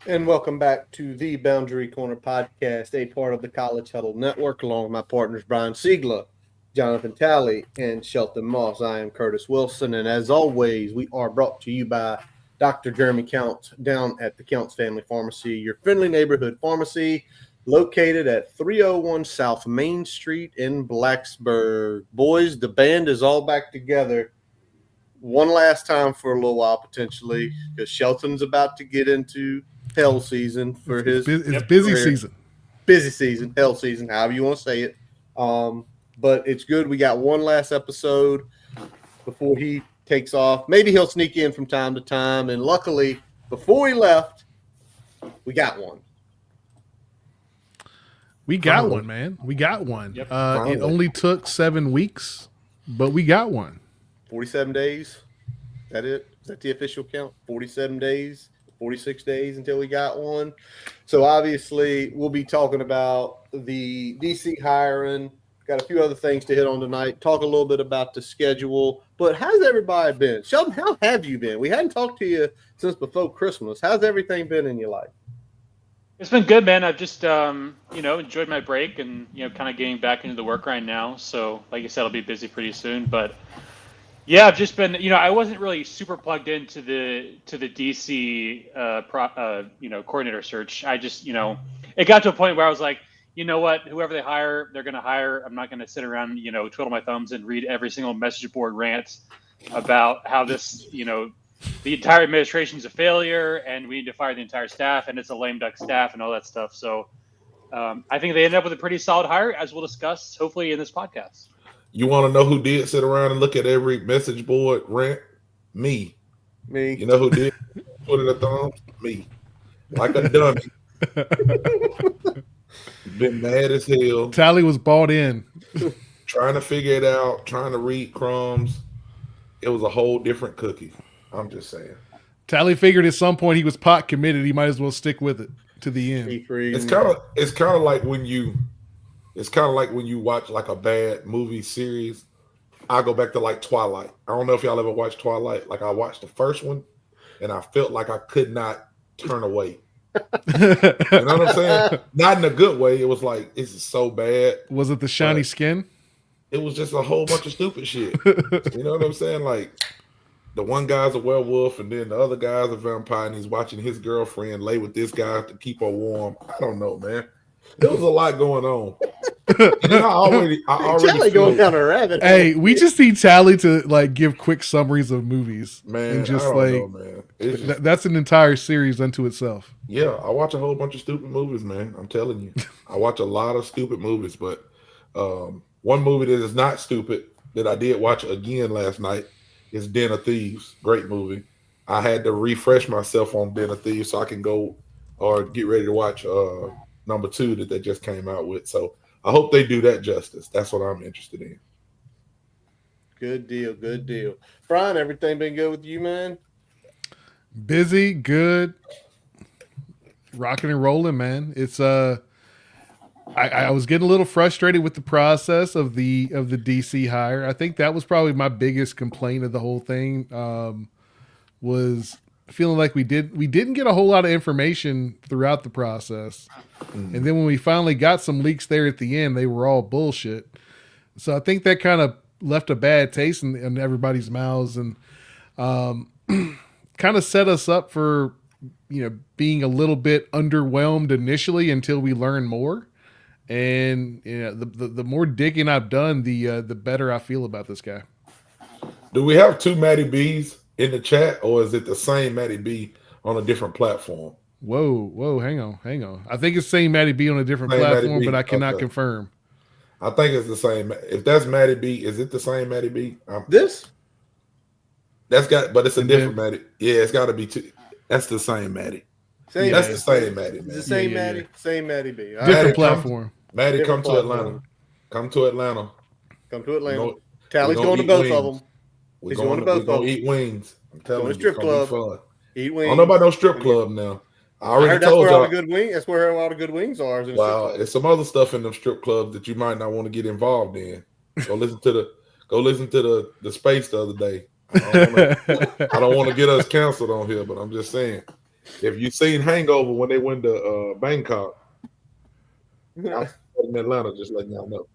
And welcome back to the Boundary Corner podcast, a part of the College Huddle Network, along with my partners Brian Siegler, Jonathan Talley, and Shelton Moss. I am Curtis Wilson, and as always, we are brought to you by Dr. Jeremy Counts down at the Counts Family Pharmacy, your friendly neighborhood pharmacy located at 301 South Main Street in Blacksburg. Boys, the band is all back together one last time for a little while potentially because Shelton's about to get into hell season for it's busy career. season. Busy season, hell season, however you want to say it. But it's good. We got one last episode before he takes off. Maybe he'll sneak in from time to time. And luckily, before he left, we got one. We got one, man. We got one. Yep. It only took 7 weeks, but we got one. 47 days. Is that it? Is that the official count? 47 days, 46 days until we got one. So obviously we'll be talking about the DC hiring. Got a few other things to hit on tonight. Talk a little bit about the schedule. But how's everybody been? Sheldon, how have you been? We hadn't talked to you since before Christmas. How's everything been in your life? It's been good, man. I've just, enjoyed my break and, kind of getting back into the work right now. So, like you said, I'll be busy pretty soon. But yeah, I've just been, I wasn't really super plugged into the DC, coordinator search. I just, it got to a point where I was like, you know what, whoever they hire, they're going to hire. I'm not going to sit around, twiddle my thumbs and read every single message board rant about how this, the entire administration is a failure and we need to fire the entire staff and it's a lame duck staff and all that stuff. So I think they ended up with a pretty solid hire, as we'll discuss hopefully in this podcast. You want to know who did sit around and look at every message board rant? Me. You know who did? Put it a thumb? Me. Like a dummy. Been mad as hell. Tally was bought in. Trying to figure it out, trying to read crumbs. It was a whole different cookie. I'm just saying. Tally figured at some point he was pot committed. He might as well stick with it to the end. It's kind of like when you watch like a bad movie series. I go back to like Twilight. I don't know if y'all ever watched Twilight. Like I watched the first one and I felt like I could not turn away. You know what I'm saying? Not in a good way. It was like, this is so bad. Was it the shiny skin? It was just a whole bunch of stupid shit. You know what I'm saying? Like the one guy's a werewolf and then the other guy's a vampire and he's watching his girlfriend lay with this guy to keep her warm. I don't know, man. There was a lot going on. And I already Tally going down a rabbit hole. Hey, we just need Tally to like give quick summaries of movies, man. And just I don't know, man. That's an entire series unto itself. Yeah, I watch a whole bunch of stupid movies, man. I'm telling you, I watch a lot of stupid movies. But one movie that is not stupid that I did watch again last night is Den of Thieves. Great movie. I had to refresh myself on Den of Thieves so I can go or get ready to watch number 2 that they just came out with. So I hope they do that justice. That's what I'm interested in. Good deal. Brian, everything been good with you, man? Busy, good, rocking and rolling, man. It's I was getting a little frustrated with the process of the DC hire. I think that was probably my biggest complaint of the whole thing. Was feeling like we didn't get a whole lot of information throughout the process. And then when we finally got some leaks there at the end, they were all bullshit. So I think that kind of left a bad taste in everybody's mouths and kind of set us up for, being a little bit underwhelmed initially until we learn more. And the more digging I've done, the better I feel about this guy. Do we have 2 Matty B's in the chat, or is it the same Matty B on a different platform? Whoa, hang on. I think it's saying Matty B on a different platform, but I cannot confirm. I think it's the same. If that's Matty B, is it the same Matty B? But it's a different Matty. Yeah, it's got to be 2. That's the same Matty. That's the same Matty. It's the same Matty. Yeah. Same Matty B. Different platform. Matty, come to Atlanta. Come to Atlanta. Tally's going to both of them. He's going to both of them. Eat wings. I'm telling you, strip club. Fun. Eat wings. I don't know about no strip club now. I already that's told where y'all. That's where a lot of good wings are. Wow, there's some other stuff in them strip clubs that you might not want to get involved in. Go listen to the space the other day. I don't want to get us canceled on here, but I'm just saying If you seen Hangover when they went to Bangkok, I'm in Atlanta, just letting y'all know.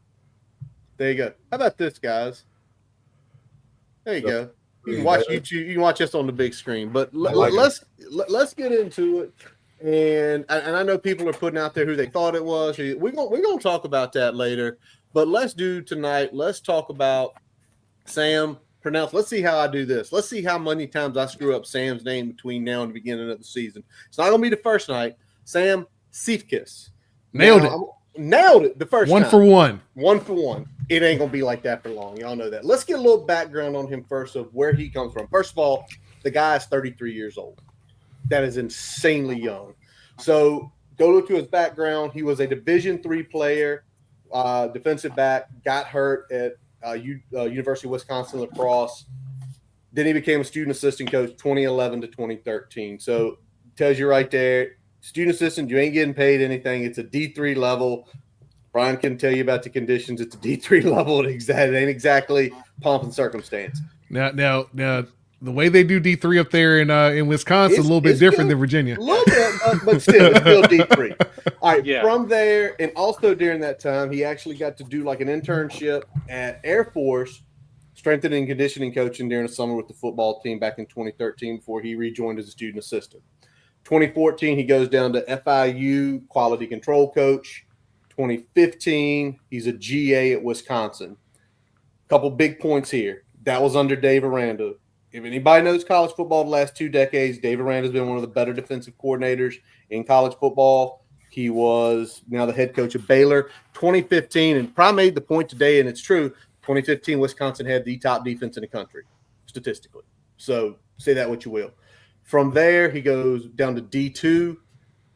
There you go. How about this, guys? There you go. You can Green watch Bay. YouTube. You can watch this on the big screen. But like let's get into it. And I know people are putting out there who they thought it was. We're gonna talk about that later. But let's do tonight. Let's talk about Sam. Pronounce. Let's see how I do this. Let's see how many times I screw up Sam's name between now and the beginning of the season. It's not gonna be the first night. Sam Siefkes. Nailed it. Nailed it the first One time. for one. 1 for 1. It ain't gonna be like that for long. Y'all know that. Let's get a little background on him first of where he comes from. First of all, the guy is 33 years old. That is insanely young. So go look to his background. He was a Division III player, defensive back. Got hurt at University of Wisconsin lacrosse. Then he became a student assistant coach 2011 to 2013. So tells you right there, student assistant, you ain't getting paid anything. It's a D3 level. Brian can tell you about the conditions. It's a D3 level. It ain't exactly pomp and circumstance. Now, the way they do D3 up there in Wisconsin is a little bit different than Virginia. A little bit, but still, it's still D3. All right, Yeah. From there, and also during that time, he actually got to do like an internship at Air Force, strength and conditioning coaching during the summer with the football team back in 2013 before he rejoined as a student assistant. 2014, he goes down to FIU, quality control coach. 2015, he's a GA at Wisconsin. Couple big points here. That was under Dave Aranda. If anybody knows college football the last 2 decades, Dave Aranda has been one of the better defensive coordinators in college football. He was now the head coach of Baylor. 2015, and probably made the point today, and it's true, 2015, Wisconsin had the top defense in the country, statistically. So say that what you will. From there, he goes down to D2,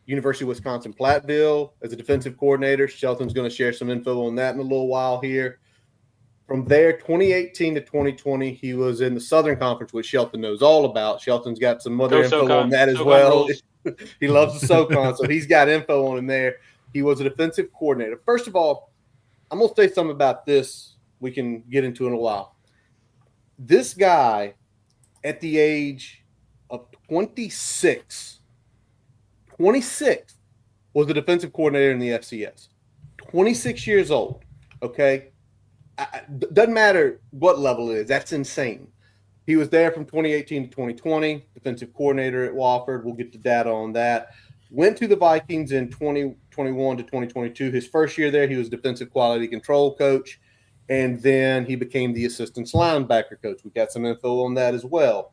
University of Wisconsin-Platteville as a defensive coordinator. Shelton's going to share some info on that in a little while here. From there, 2018 to 2020, he was in the Southern Conference, which Shelton knows all about. Shelton's got some other info on that as well. He loves the SoCon, so he's got info on him there. He was a defensive coordinator. First of all, I'm going to say something about this we can get into in a while. This guy, at the age of 26, was the defensive coordinator in the FCS. 26 years old, okay? Doesn't matter what level it is. That's insane. He was there from 2018 to 2020, defensive coordinator at Wofford. We'll get the data on that. Went to the Vikings in 2021 to 2022. His first year there, he was defensive quality control coach, and then he became the assistant linebacker coach. We got some info on that as well.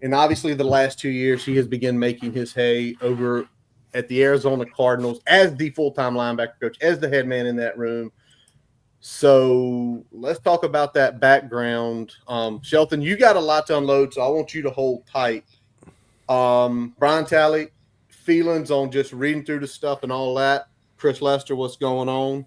And obviously the last 2 years, he has begun making his hay over at the Arizona Cardinals as the full-time linebacker coach, as the head man in that room. So let's talk about that background. Shelton, you got a lot to unload, so I want you to hold tight. Brian Talley, feelings on just reading through the stuff and all that. Chris Lester, what's going on?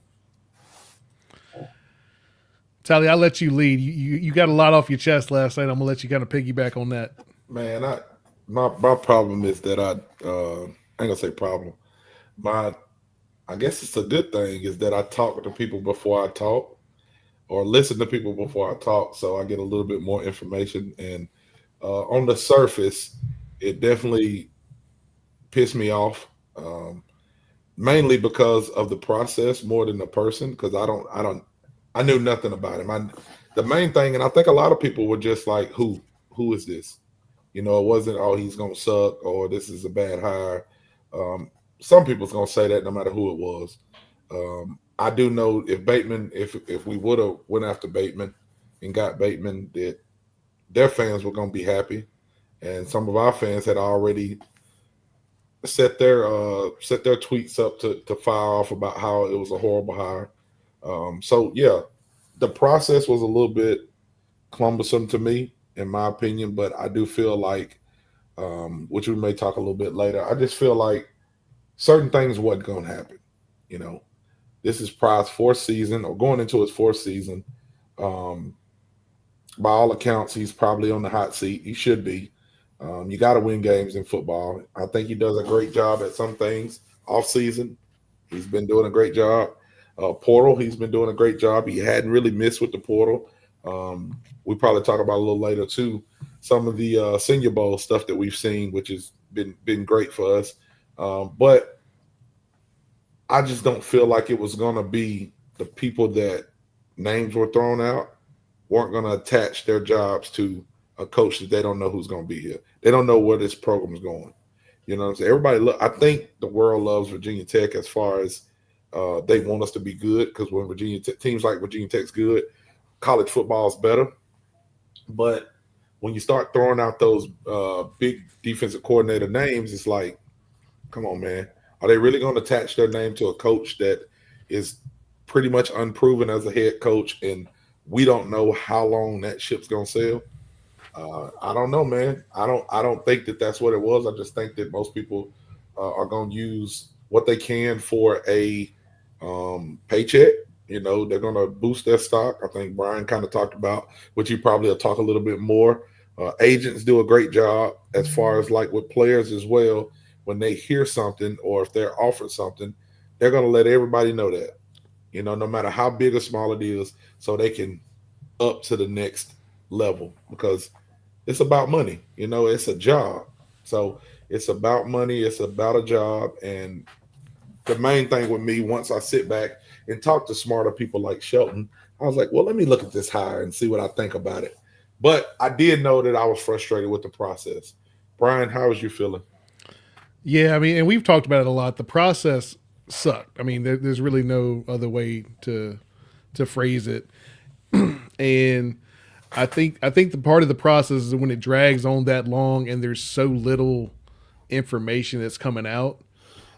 Tally, I'll let you lead. You got a lot off your chest last night. I'm gonna let you kind of piggyback on that. Man, my problem is that I ain't gonna say problem. I guess it's a good thing is that I talk to people before I talk, or listen to people before I talk, so I get a little bit more information. And on the surface, it definitely pissed me off, mainly because of the process more than the person. Because I knew nothing about him. The main thing, and I think a lot of people were just like, who is this? You know, it wasn't, oh, he's gonna suck or this is a bad hire. Some people's gonna say that no matter who it was. I do know if Bateman, if we would have went after Bateman and got Bateman, that their fans were gonna be happy, and some of our fans had already set their tweets up to fire off about how it was a horrible hire. So yeah, the process was a little bit cumbersome to me, in my opinion, but I do feel like, which we may talk a little bit later, I just feel like certain things wasn't going to happen. You know, this is Pride's 4th season, or going into his 4th season. By all accounts, he's probably on the hot seat. He should be. You got to win games in football. I think he does a great job at some things off season. He's been doing a great job. Portal, he's been doing a great job. He hadn't really missed with the portal. We probably talk about a little later too, some of the Senior Bowl stuff that we've seen, which has been great for us. But I just don't feel like it was going to be the people that names were thrown out weren't going to attach their jobs to a coach that they don't know who's going to be here. They don't know where this program is going. You know what I'm saying? Everybody look. I think the world loves Virginia Tech as far as they want us to be good, because when teams like Virginia Tech's good, college football is better. But when you start throwing out those big defensive coordinator names, it's like, come on, man. Are they really going to attach their name to a coach that is pretty much unproven as a head coach, and we don't know how long that ship's going to sail? I don't know, man. I don't think that that's what it was. I just think that most people are going to use what they can for a paycheck. You know, they're going to boost their stock. I think Brian kind of talked about, which you probably will talk a little bit more. Agents do a great job as far as like with players as well. When they hear something or if they're offered something, they're going to let everybody know that, you know, no matter how big or small it is, so they can up to the next level, because it's about money. You know, it's a job. So it's about money. It's about a job. And the main thing with me, once I sit back and talk to smarter people like Shelton, I was like, well, let me look at this hire and see what I think about it. But I did know that I was frustrated with the process. Brian, how was you feeling? Yeah, I mean, and we've talked about it a lot. The process sucked. I mean, there's really no other way to phrase it. And I think the part of the process is when it drags on that long and there's so little information that's coming out.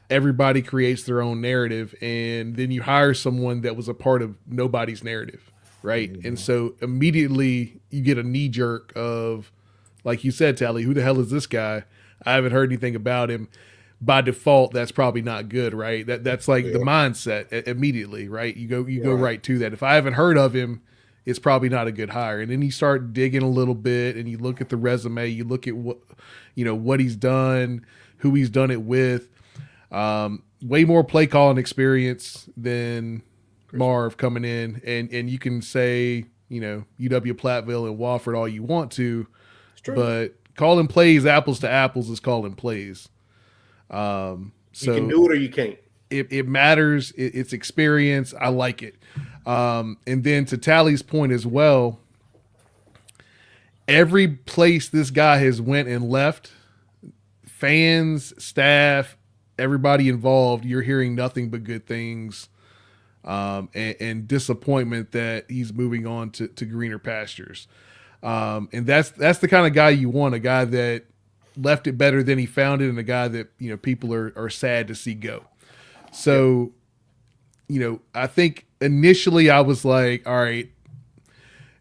Everybody creates their own narrative, and then you hire someone that was a part of nobody's narrative, right? Mm-hmm. And so immediately you get a knee jerk of, like you said, Tally, who the hell is this guy? I haven't heard anything about him. By default, that's probably not good, right? That's like the mindset immediately, right? You go right to that. If I haven't heard of him, it's probably not a good hire. And then you start digging a little bit, and you look at the resume, you look at what he's done, who he's done it with. Way more play calling experience than Marv coming in, and you can say, UW Platteville and Wofford all you want to, but calling plays apples to apples is calling plays. So you can do it or you can't. It matters. It's experience. I like it. And then to Tally's point as well, every place this guy has went and left, fans, staff, everybody involved, you're hearing nothing but good things, and disappointment that he's moving on to greener pastures. And that's the kind of guy you want, a guy that left it better than he found it, and a guy that people are sad to see go. So, I think initially I was like, all right,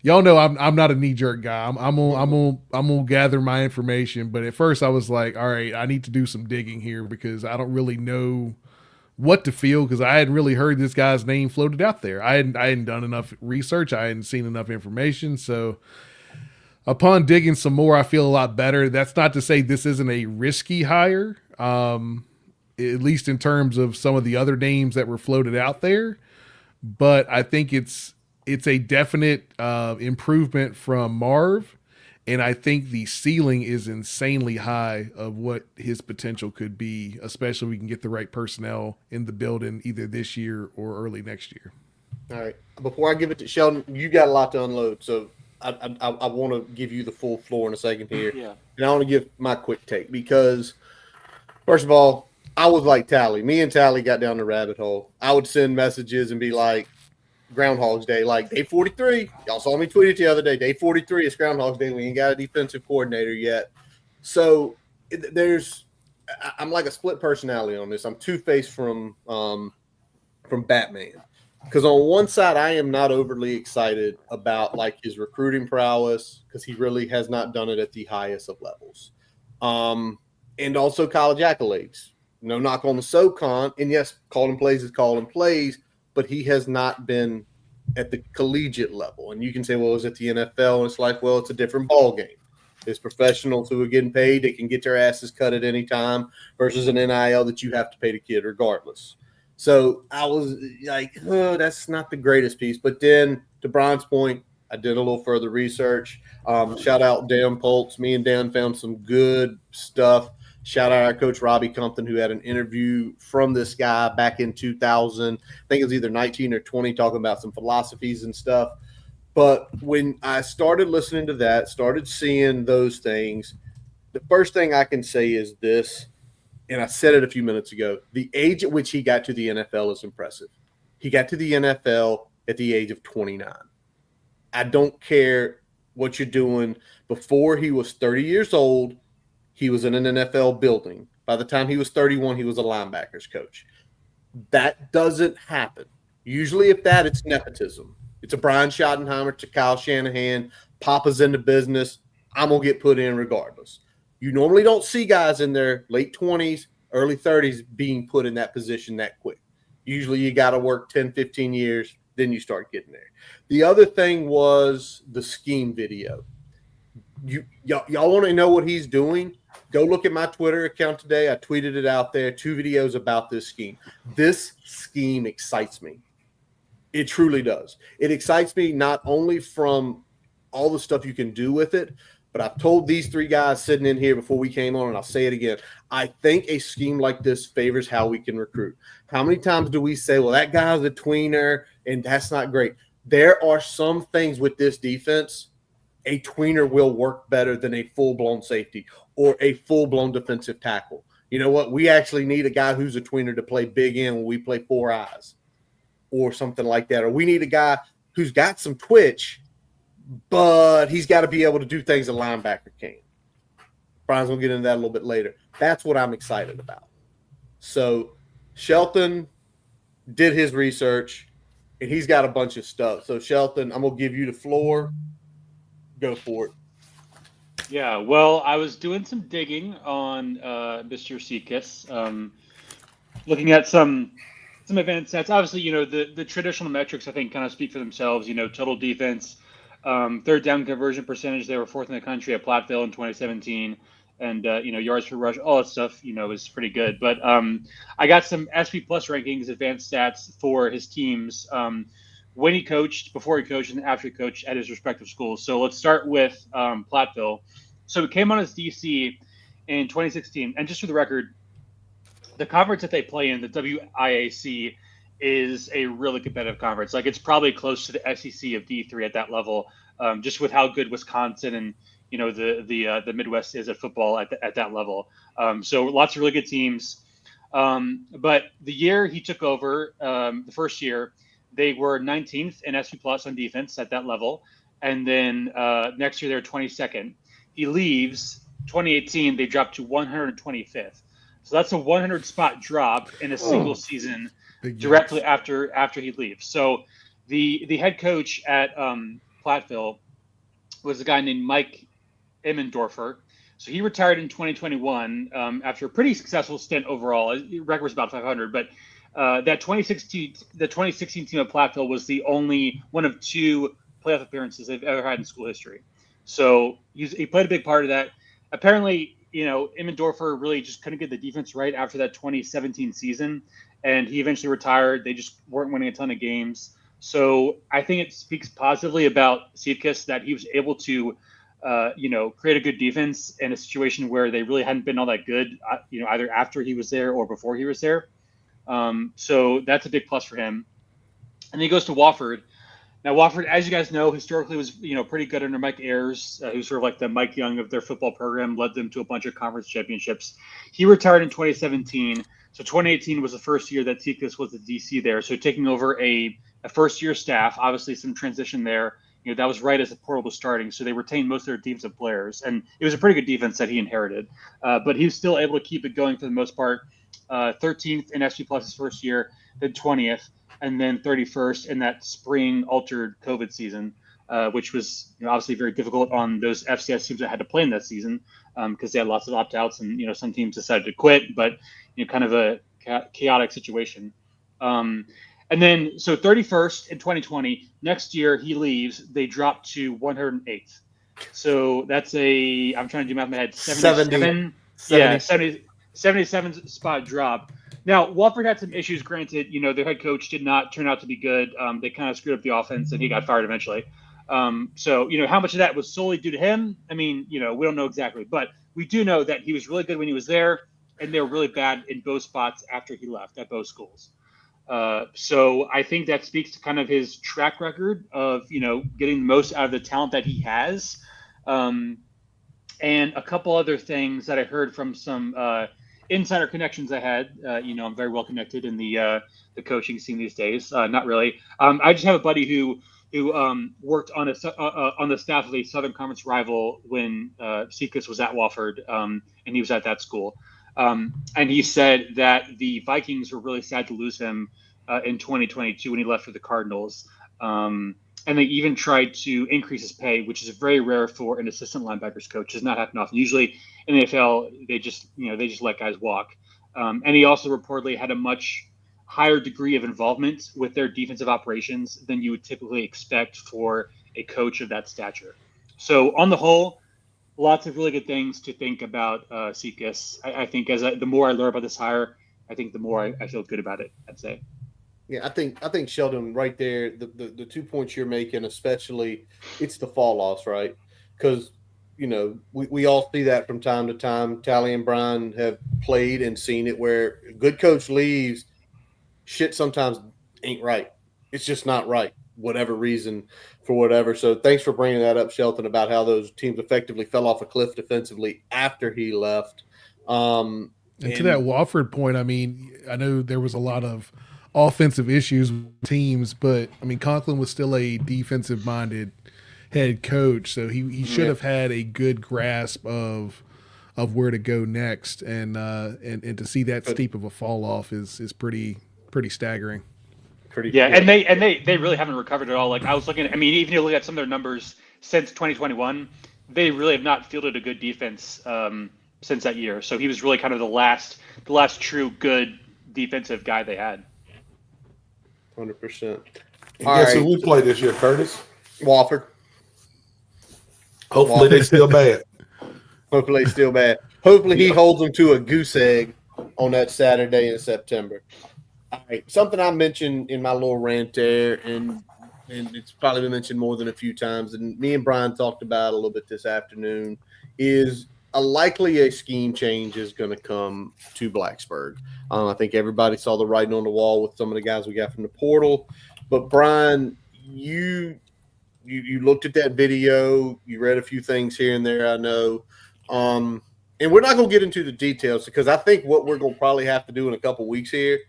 y'all know I'm not a knee jerk guy. I'm gonna gather my information. But at first I was like, all right, I need to do some digging here because I don't really know what to feel, because I hadn't really heard this guy's name floated out there. I hadn't done enough research. I hadn't seen enough information. So upon digging some more, I feel a lot better. That's not to say this isn't a risky hire, at least in terms of some of the other names that were floated out there. But I think it's a definite improvement from Marv, and I think the ceiling is insanely high of what his potential could be, especially if we can get the right personnel in the building either this year or early next year. All right. Before I give it to Sheldon, you got a lot to unload, so I want to give you the full floor in a second here. Yeah. And I want to give my quick take because, first of all, I was like Tally. Me and Tally got down the rabbit hole. I would send messages and be like, Groundhog's Day, like day 43. Y'all saw me tweet it the other day. Day 43 is Groundhog's Day. We ain't got a defensive coordinator yet. So I'm like a split personality on this. I'm two-faced from Batman. Because on one side, I am not overly excited about like his recruiting prowess, because he really has not done it at the highest of levels. And also college accolades. No knock on the SoCon. And yes, calling plays is calling plays, but he has not been at the collegiate level. And you can say, well, it's at the NFL. And it's like, well, it's a different ball game. There's professionals who are getting paid. They can get their asses cut at any time versus an NIL that you have to pay the kid regardless. So I was like, oh, that's not the greatest piece. But then to Brian's point, I did a little further research. Shout out Dan Poltz. Me and Dan found some good stuff. Shout out our coach Robbie Compton, who had an interview from this guy back in 2000. I think it was either 19 or 20, talking about some philosophies and stuff. But when I started listening to that, started seeing those things, the first thing I can say is this, and I said it a few minutes ago, the age at which he got to the NFL is impressive. He got to the NFL at the age of 29. I don't care what you're doing. Before he was 30 years old, he was in an NFL building. By the time he was 31, he was a linebackers coach. That doesn't happen. Usually, if that, it's nepotism. It's a Brian Schottenheimer, it's a Kyle Shanahan. Papa's in the business. I'm going to get put in regardless. You normally don't see guys in their late 20s, early 30s being put in that position that quick. Usually you got to work 10, 15 years, then you start getting there. The other thing was the scheme video. Y'all want to know what he's doing? Go look at my Twitter account today. I tweeted it out there, 2 videos about this scheme. This scheme excites me. It truly does. It excites me not only from all the stuff you can do with it, but I've told these 3 guys sitting in here before we came on, and I'll say it again. I think a scheme like this favors how we can recruit. How many times do we say, well, that guy's a tweener, and that's not great? There are some things with this defense, a tweener will work better than a full-blown safety or a full-blown defensive tackle. You know what? We actually need a guy who's a tweener to play big end when we play 4 eyes or something like that. Or we need a guy who's got some twitch, but he's got to be able to do things a linebacker can. Brian's going to get into that a little bit later. That's what I'm excited about. So Shelton did his research, and he's got a bunch of stuff. So, Shelton, I'm going to give you the floor. Go for it. Yeah, well, I was doing some digging on Mr. Siefkes, looking at some advanced stats. Obviously, the traditional metrics, I think, kind of speak for themselves. Total defense, third down conversion percentage. They were 4th in the country at Platteville in 2017. And, yards per rush, all that stuff, is pretty good. But I got some SP Plus rankings, advanced stats for his teams when he coached, before he coached, and after he coached at his respective schools. So let's start with Platteville. So he came on as DC in 2016. And just for the record, the conference that they play in, the WIAC, is a really competitive conference. Like, it's probably close to the SEC of D3 at that level, just with how good Wisconsin and the Midwest is at football at that level. So lots of really good teams. But the year he took over, the first year, they were 19th in SP Plus on defense at that level. And then next year, they're 22nd. He leaves. 2018, they dropped to 125th. So that's a 100 spot drop in a single season directly after he leaves. So the head coach at Platteville was a guy named Mike Emmendorfer. So he retired in 2021 after a pretty successful stint overall. His record was about 500, but the 2016 team of Platteville was the only one of 2 playoff appearances they've ever had in school history. So he played a big part of that. Apparently, Emmendorfer really just couldn't get the defense right after that 2017 season, and he eventually retired. They just weren't winning a ton of games. So I think it speaks positively about Siefkes that he was able to create a good defense in a situation where they really hadn't been all that good, either after he was there or before he was there. So that's a big plus for him. And then he goes to Wofford. Now, Wofford, as you guys know, historically was, pretty good under Mike Ayers, who's sort of like the Mike Young of their football program, led them to a bunch of conference championships. He retired in 2017. So 2018 was the first year that Siefkes was the DC there. So taking over a first-year staff, obviously some transition there. That was right as the portal was starting. So they retained most of their defensive players. And it was a pretty good defense that he inherited. But he was still able to keep it going for the most part. 13th in SP Plus his first year, then 20th, and then 31st in that spring altered COVID season, which was obviously very difficult on those FCS teams that had to play in that season because they had lots of opt-outs and some teams decided to quit, but kind of a chaotic situation. And then so 31st in 2020, next year he leaves, they drop to 108th. So that's I'm trying to do math in my head, 77. 77 spot drop. Now, Wofford had some issues, granted. Their head coach did not turn out to be good. They kind of screwed up the offense, and he got fired eventually. So, how much of that was solely due to him? I mean, we don't know exactly. But we do know that he was really good when he was there, and they were really bad in both spots after he left at both schools. So I think that speaks to kind of his track record of, getting the most out of the talent that he has. And a couple other things that I heard from some insider connections I had. I'm very well connected in the coaching scene these days. Not really. I just have a buddy who worked on the staff of a Southern Conference rival when Siefkes was at Wofford, and he was at that school. And he said that the Vikings were really sad to lose him in 2022 when he left for the Cardinals. And they even tried to increase his pay, which is very rare for an assistant linebackers coach. Does not happen often. Usually in the NFL, they just let guys walk. And he also reportedly had a much higher degree of involvement with their defensive operations than you would typically expect for a coach of that stature. So on the whole, lots of really good things to think about Siefkes. I think the more I learn about this hire, I think the more I feel good about it, I'd say. Yeah, I think Sheldon, right there, the 2 points you're making, especially, it's the fall loss, right? Because we all see that from time to time. Tally and Brian have played and seen it where a good coach leaves, shit sometimes ain't right. It's just not right, whatever reason, for whatever. So thanks for bringing that up, Shelton, about how those teams effectively fell off a cliff defensively after he left. And to that Wofford point, I mean, I know there was a lot of offensive issues with teams, but I mean, Conklin was still a defensive-minded head coach, so he should have had a good grasp of where to go next, and to see that steep of a fall off is pretty staggering. And they really haven't recovered at all. Like I was looking, even if you look at some of their numbers since 2021, they really have not fielded a good defense since that year. So he was really kind of the last true good defensive guy they had. 100%. Guess who we play this year, Curtis? Wofford. Hopefully they're still bad. Hopefully he's still bad. Hopefully he holds them to a goose egg on that Saturday in September. All right, something I mentioned in my little rant there, and it's probably been mentioned more than a few times, and me and Brian talked about a little bit this afternoon, is a scheme change is going to come to Blacksburg. I think everybody saw the writing on the wall with some of the guys we got from the portal. But Brian, you looked at that video, you read a few things here and there, I know. And we're not going to get into the details because I think what we're going to probably have to do in a couple weeks here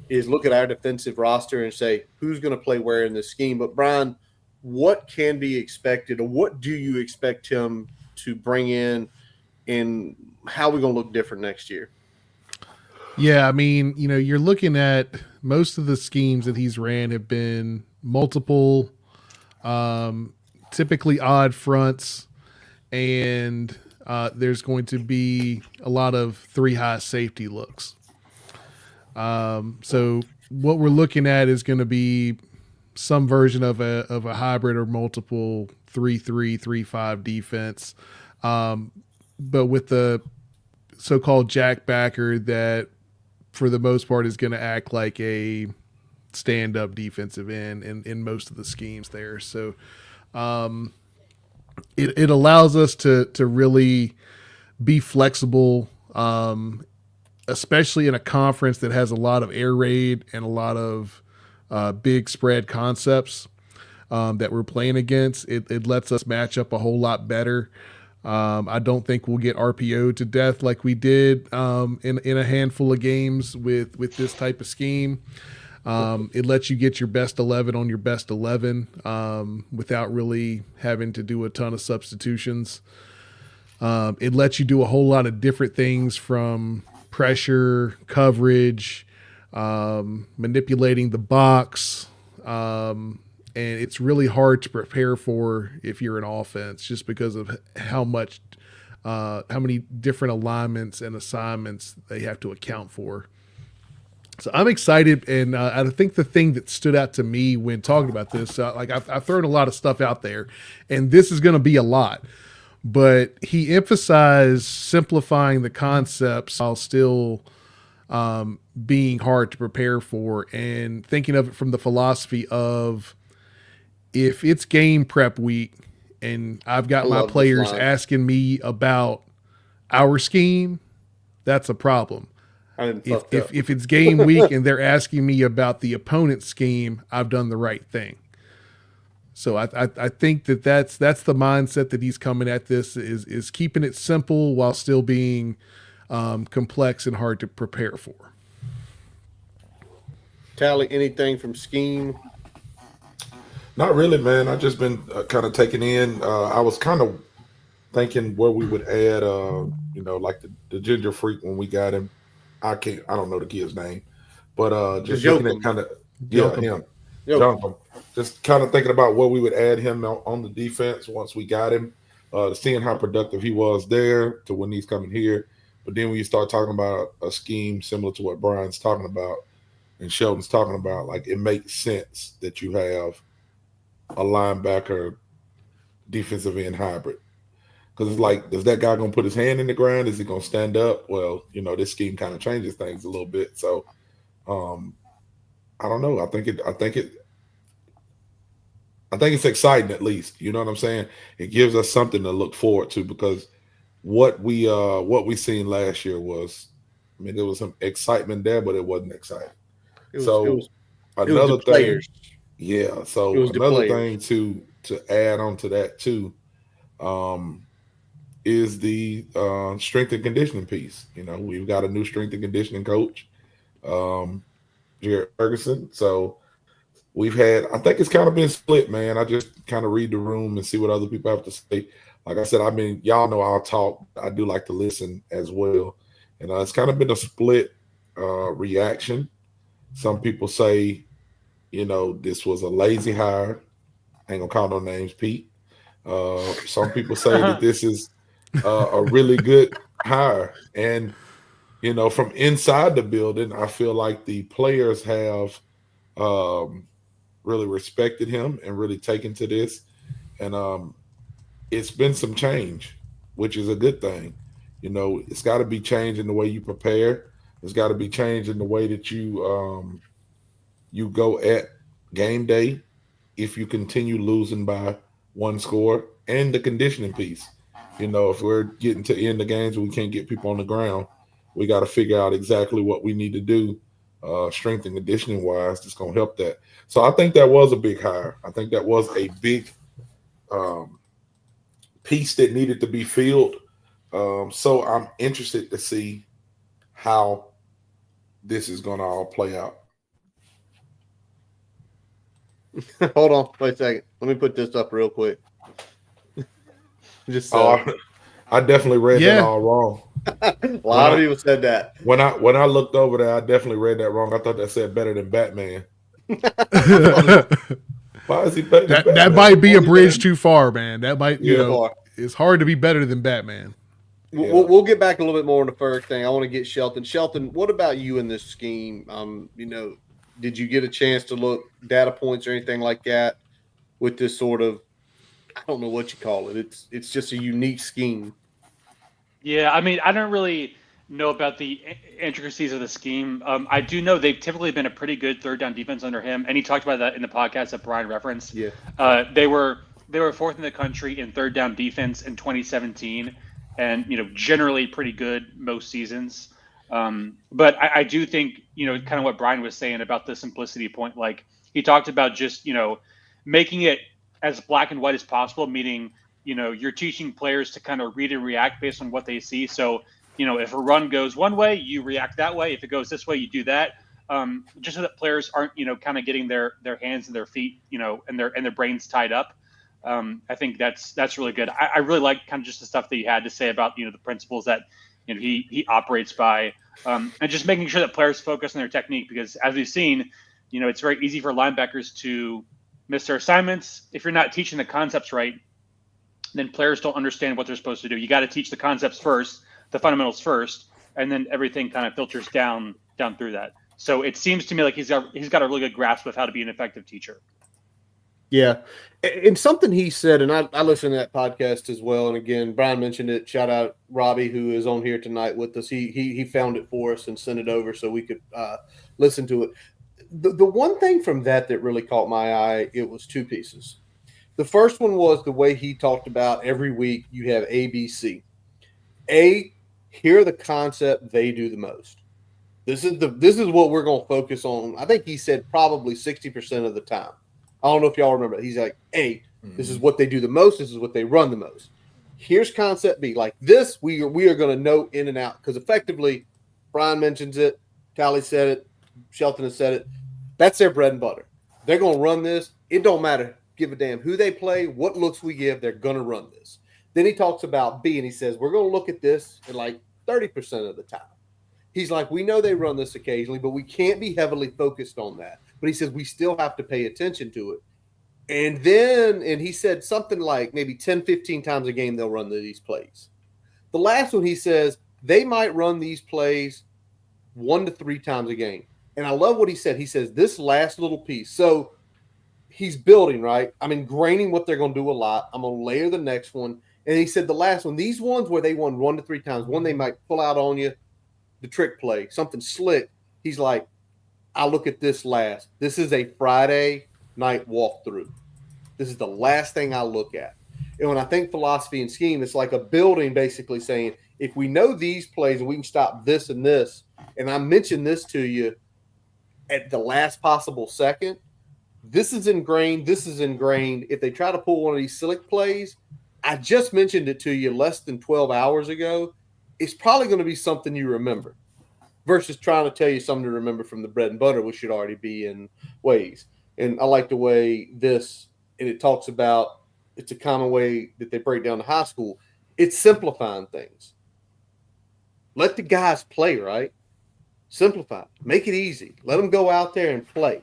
is look at our defensive roster and say who's going to play where in this scheme. But Brian, what can be expected, or what do you expect him to bring in, and how are we going to look different next year? Yeah, I mean, you're looking at most of the schemes that he's ran have been multiple, typically odd fronts, and there's going to be a lot of 3 high safety looks. So what we're looking at is going to be some version of a hybrid or multiple 3-3, 3-5 defense. But with the so-called jack backer that for the most part is going to act like a stand-up defensive end in most of the schemes there. So it allows us to really be flexible, especially in a conference that has a lot of air raid and a lot of big spread concepts that we're playing against. It lets us match up a whole lot better. I don't think we'll get RPO to death like we did in a handful of games with this type of scheme. It lets you get your best 11 on your best 11 without really having to do a ton of substitutions. It lets you do a whole lot of different things from pressure, coverage, manipulating the box, and it's really hard to prepare for if you're an offense just because of how many different alignments and assignments they have to account for. So I'm excited, and I think the thing that stood out to me when talking about this, I've thrown a lot of stuff out there, and this is going to be a lot, but he emphasized simplifying the concepts while still being hard to prepare for, and thinking of it from the philosophy of if it's game prep week and I've got my players asking me about our scheme, that's a problem. I didn't If fucked up. if it's game week and they're asking me about the opponent's scheme, I've done the right thing. So I think that's the mindset that he's coming at this is keeping it simple while still being complex and hard to prepare for. Tally, anything from scheme? Not really, man. I just been kind of taking in. I was kind of thinking where we would add, like the ginger freak when we got him. I don't know the kid's name, but just looking at kind of him, Jonathan. Just kind of thinking about where we would add him on the defense once we got him, seeing how productive he was there to when he's coming here. But then when you start talking about a scheme similar to what Brian's talking about and Sheldon's talking about, like it makes sense that you have a linebacker defensive end hybrid. Because it's like, is that guy going to put his hand in the ground? Is he going to stand up? Well, this scheme kind of changes things a little bit. So, I don't know. I think it's exciting at least. You know what I'm saying? It gives us something to look forward to because what we seen last year was, there was some excitement there, but it wasn't exciting. Another thing, players. Yeah. So another thing to add on to that too, is the strength and conditioning piece. We've got a new strength and conditioning coach, Jared Ferguson. So I think it's kind of been split, man. I just kind of read the room and see what other people have to say. Like I said, y'all know I'll talk. I do like to listen as well. And it's kind of been a split reaction. Some people say, this was a lazy hire. I ain't gonna call no names, Pete. Some people say that this is a really good hire. And, from inside the building, I feel like the players have really respected him and really taken to this. And it's been some change, which is a good thing. It's got to be changed in the way you prepare. It's got to be changed in the way that you go at game day if you continue losing by one score, and the conditioning piece. If we're getting to end the games and we can't get people on the ground, we got to figure out exactly what we need to do, strength and conditioning wise, that's going to help that. So I think that was a big hire. I think that was a big piece that needed to be filled. So I'm interested to see how this is going to all play out. Hold on, wait a second. Let me put this up real quick. I definitely read that all wrong. A lot of people said that. When I looked over there, I definitely read that wrong. I thought that said better than Batman. Why is he better than Batman? That might be a bridge too far, man. That might, it's hard to be better than Batman. We'll get back a little bit more on the first thing. I want to get Shelton. Shelton, what about you in this scheme? Did you get a chance to look data points or anything like that with this sort of, I don't know what you call it. It's just a unique scheme. Yeah, I don't really know about the intricacies of the scheme. I do know they've typically been a pretty good third down defense under him, and he talked about that in the podcast that Brian referenced. Yeah, they were fourth in the country in third down defense in 2017, and generally pretty good most seasons. But I do think kind of what Brian was saying about the simplicity point. Like he talked about just making it as black and white as possible, meaning you're teaching players to kind of read and react based on what they see. So if a run goes one way, you react that way. If it goes this way, you do that. Just so that players aren't kind of getting their hands and their feet and their brains tied up. I think that's really good. I really like kind of just the stuff that you had to say about the principles that he operates by, and just making sure that players focus on their technique, because as we've seen, it's very easy for linebackers to miss their assignments. If you're not teaching the concepts right, then players don't understand what they're supposed to do. You got to teach the concepts first, the fundamentals first, and then everything kind of filters down through that. So it seems to me like he's got a really good grasp of how to be an effective teacher. Yeah. And something he said, and I listened to that podcast as well. And again, Brian mentioned it. Shout out Robbie, who is on here tonight with us. He found it for us and sent it over so we could listen to it. The one thing from that really caught my eye, it was two pieces. The first one was the way he talked about every week you have ABC. A, Here are the concept they do the most. This is what we're going to focus on. I think he said probably 60% of the time. I don't know if y'all remember. He's like, hey, this is what they do the most. This is what they run the most. Here's concept B. Like this, we are going to know in and out because effectively, Brian mentions it. Tally said it. Shelton has said it. That's their bread and butter. They're going to run this. It don't matter. Give a damn who they play, what looks we give. They're going to run this. Then he talks about B, and he says, we're going to look at this at like 30% of the time. He's like, we know they run this occasionally, but we can't be heavily focused on that. But he says we still have to pay attention to it. And then, and he said something like maybe 10, 15 times a game they'll run these plays. The last one, he says, they might run these plays 1 to 3 times a game. And I love what he said. He says this last little piece. So he's building, right? I'm ingraining what they're going to do a lot. I'm going to layer the next one. And he said the last one, these ones where they won 1 to 3 times, one they might pull out on you, the trick play, something slick. He's like, I look at this last. This is a Friday night walkthrough. This is the last thing I look at. And when I think philosophy and scheme, it's like a building basically saying, if we know these plays and we can stop this and this, and I mentioned this to you at the last possible second, this is ingrained. This is ingrained. If they try to pull one of these slick plays, I just mentioned it to you less than 12 hours ago. It's probably going to be something you remember versus trying to tell you something to remember from the bread and butter, which should already be in ways. And I like the way this, and it talks about, it's a common way that they break down to high school. It's simplifying things. Let the guys play, right? Simplify. Make it easy. Let them go out there and play.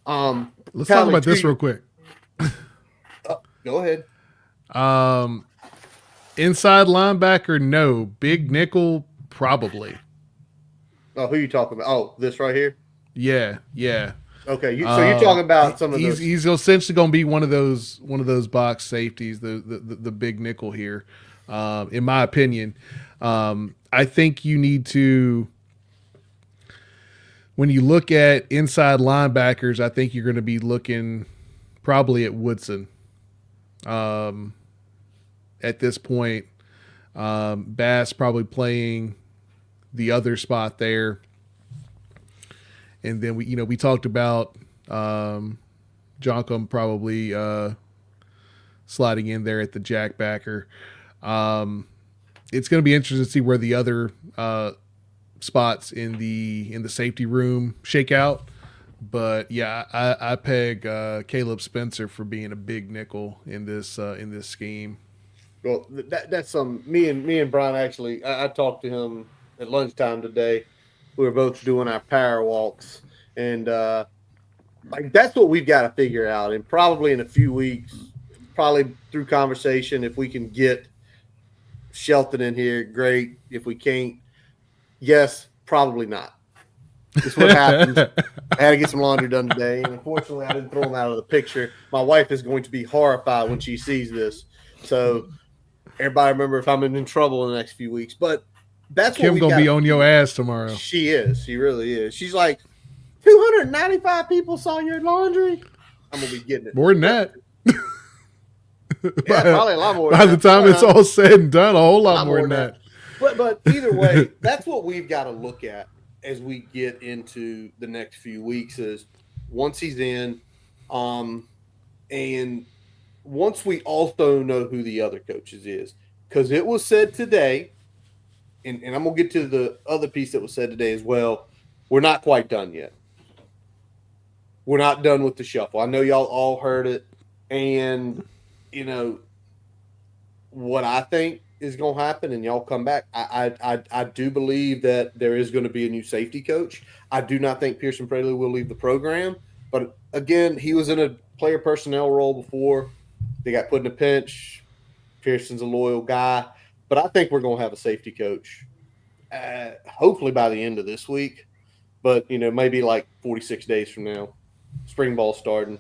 Let's talk about this real quick. Go ahead. Inside linebacker, no. Big nickel, probably. Oh, who are you talking about? Oh, this right here? Yeah. Okay, so you're talking about some of those. He's essentially going to be one of those box safeties, the big nickel here, in my opinion. I think you need to, when you look at inside linebackers, I think you're going to be looking probably at Woodson. At this point, Bass probably playing the other spot there. And then we talked about Jonkum probably sliding in there at the jackbacker. It's going to be interesting to see where the other spots in the safety room shake out. But yeah, I peg Caleb Spencer for being a big nickel in this scheme. Well, that's me and Brian actually. I talked to him at lunchtime today. We were both doing our power walks, and like that's what we've got to figure out. And probably in a few weeks, probably through conversation, if we can get Shelton in here, great. If we can't, yes, probably not. That's what happens. I had to get some laundry done today, and unfortunately, I didn't throw him out of the picture. My wife is going to be horrified when she sees this. So everybody remember if I'm in trouble in the next few weeks. But that's Kim what gonna be on your ass tomorrow. She is. She really is. She's like, 295 people saw your laundry. I'm gonna be getting it. More than that. Yeah, probably a lot more. By the time it's all said and done, a whole lot more than that. But either way, that's what we've got to look at as we get into the next few weeks. Is once he's in, and once we also know who the other coaches is, because it was said today, and I'm gonna get to the other piece that was said today as well. We're not quite done yet. We're not done with the shuffle. I know y'all all heard it, and what I think is going to happen, and y'all come back. I do believe that there is going to be a new safety coach. I do not think Pearson Praley will leave the program, but again, he was in a player personnel role before. They got put in a pinch. Pearson's a loyal guy, but I think we're going to have a safety coach, hopefully by the end of this week, but maybe like 46 days from now. Spring ball starting.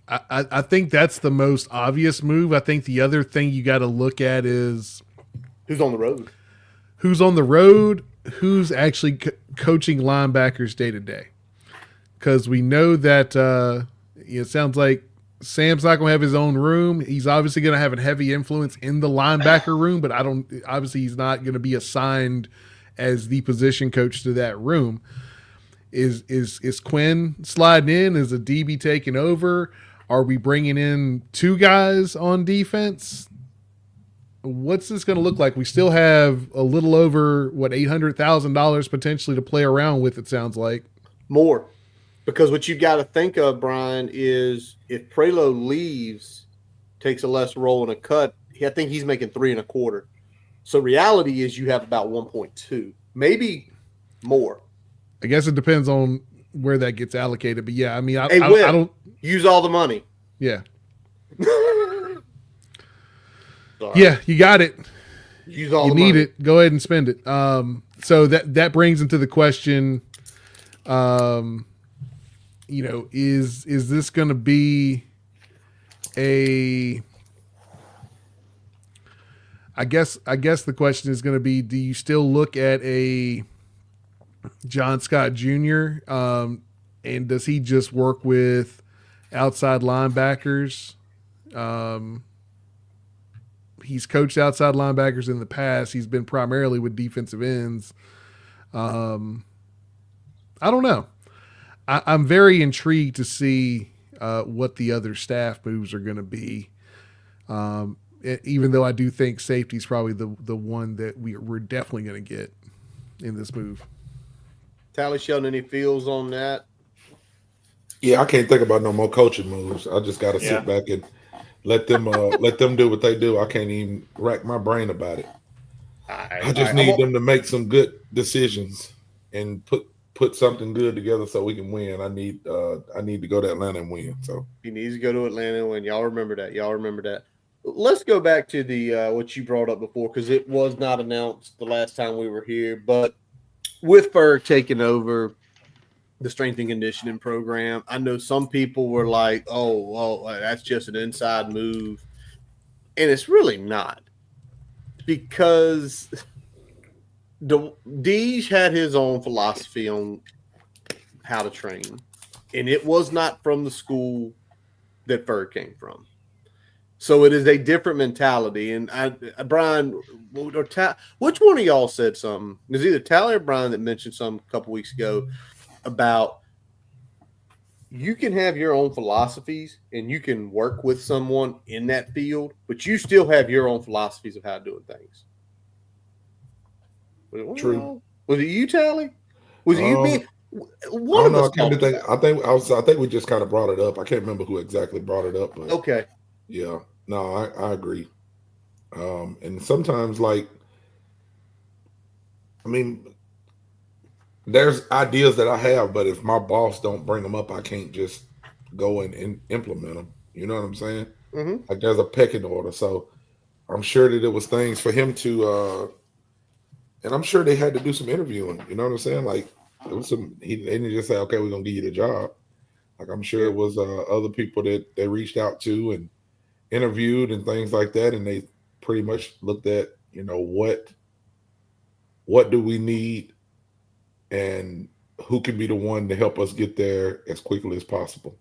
I think that's the most obvious move. I think the other thing you got to look at is who's on the road. Who's on the road? Who's actually coaching linebackers day to day? Because we know that it sounds like Sam's not going to have his own room. He's obviously going to have a heavy influence in the linebacker room, but obviously he's not going to be assigned as the position coach to that room. Is Quinn sliding in? Is a DB taking over? Are we bringing in 2 guys on defense? What's this going to look like? We still have a little over $800,000 potentially to play around with. It sounds like more, because what you got to think of, Brian, is if Prelo leaves, takes a less role in a cut, I think he's making 3.25. So reality is you have about 1.2, maybe more. I guess it depends on where that gets allocated, but yeah, I mean, I don't use all the money. Yeah. Yeah, you got it. Use all you the need money. it. Go ahead and spend it. So that brings into the question, is this going to be I guess the question is going to be, do you still look at a John Scott Jr. And does he just work with outside linebackers? He's coached outside linebackers in the past. He's been primarily with defensive ends. I don't know. I'm very intrigued to see what the other staff moves are going to be. Even though I do think safety is probably the one that we're definitely going to get in this move. Tally, Sheldon, any feels on that? Yeah, I can't think about no more coaching moves. I just got to sit back and let them do what they do. I can't even rack my brain about it. I just need them to make some good decisions and put something good together so we can win. I need to go to Atlanta and win. So he needs to go to Atlanta and win. Y'all remember that. Let's go back to the what you brought up before, because it was not announced the last time we were here. But with Ferg taking over the strength and conditioning program, I know some people were like, "Oh, well, that's just an inside move," and it's really not, because Deej had his own philosophy on how to train, and it was not from the school that Ferg came from. So it is a different mentality. And Brian, which one of y'all said something? It was either Tally or Brian that mentioned something a couple weeks ago about you can have your own philosophies and you can work with someone in that field, but you still have your own philosophies of how to do things. True. Was it you, Tally? Was it you? Me? One of us. I think we just kind of brought it up. I can't remember who exactly brought it up. But okay. Yeah. No, I agree. And sometimes, there's ideas that I have, but if my boss don't bring them up, I can't just go and implement them. You know what I'm saying? Mm-hmm. Like there's a pecking order. So I'm sure that it was things for him to, and I'm sure they had to do some interviewing. You know what I'm saying? Like it was they didn't just say, "Okay, we're gonna give you the job." Like I'm sure it was other people that they reached out to and interviewed and things like that, and they pretty much looked at, what do we need and who can be the one to help us get there as quickly as possible.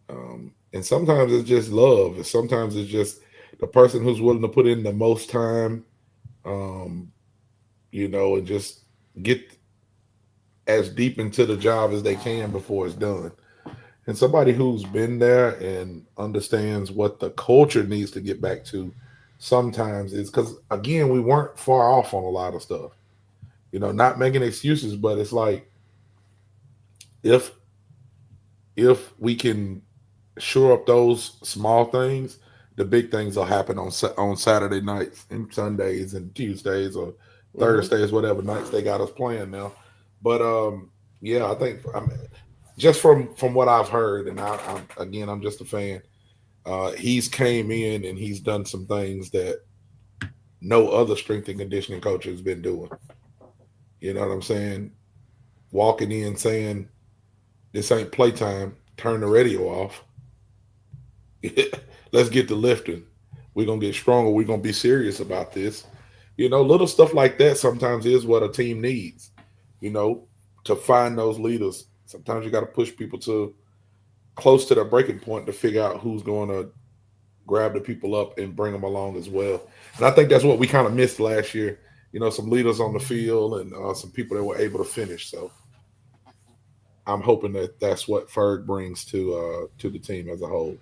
And sometimes it's just love. Sometimes it's just the person who's willing to put in the most time, and just get as deep into the job as they can before it's done. And somebody who's been there and understands what the culture needs to get back to sometimes is because, again, we weren't far off on a lot of stuff. Not making excuses, but it's like if we can shore up those small things, the big things will happen on Saturday nights and Sundays and Tuesdays or Thursdays, whatever nights they got us playing now. But, I think just from what I've heard, and I'm just a fan. He's came in and he's done some things that no other strength and conditioning coach has been doing. You know what I'm saying? Walking in saying, "This ain't playtime. Turn the radio off. Let's get to lifting. We're gonna get stronger. We're gonna be serious about this." Little stuff like that sometimes is what a team needs. To find those leaders. Sometimes you got to push people to close to the breaking point to figure out who's going to grab the people up and bring them along as well. And I think that's what we kind of missed last year. Some leaders on the field and some people that were able to finish. So I'm hoping that that's what Ferg brings to the team as a whole.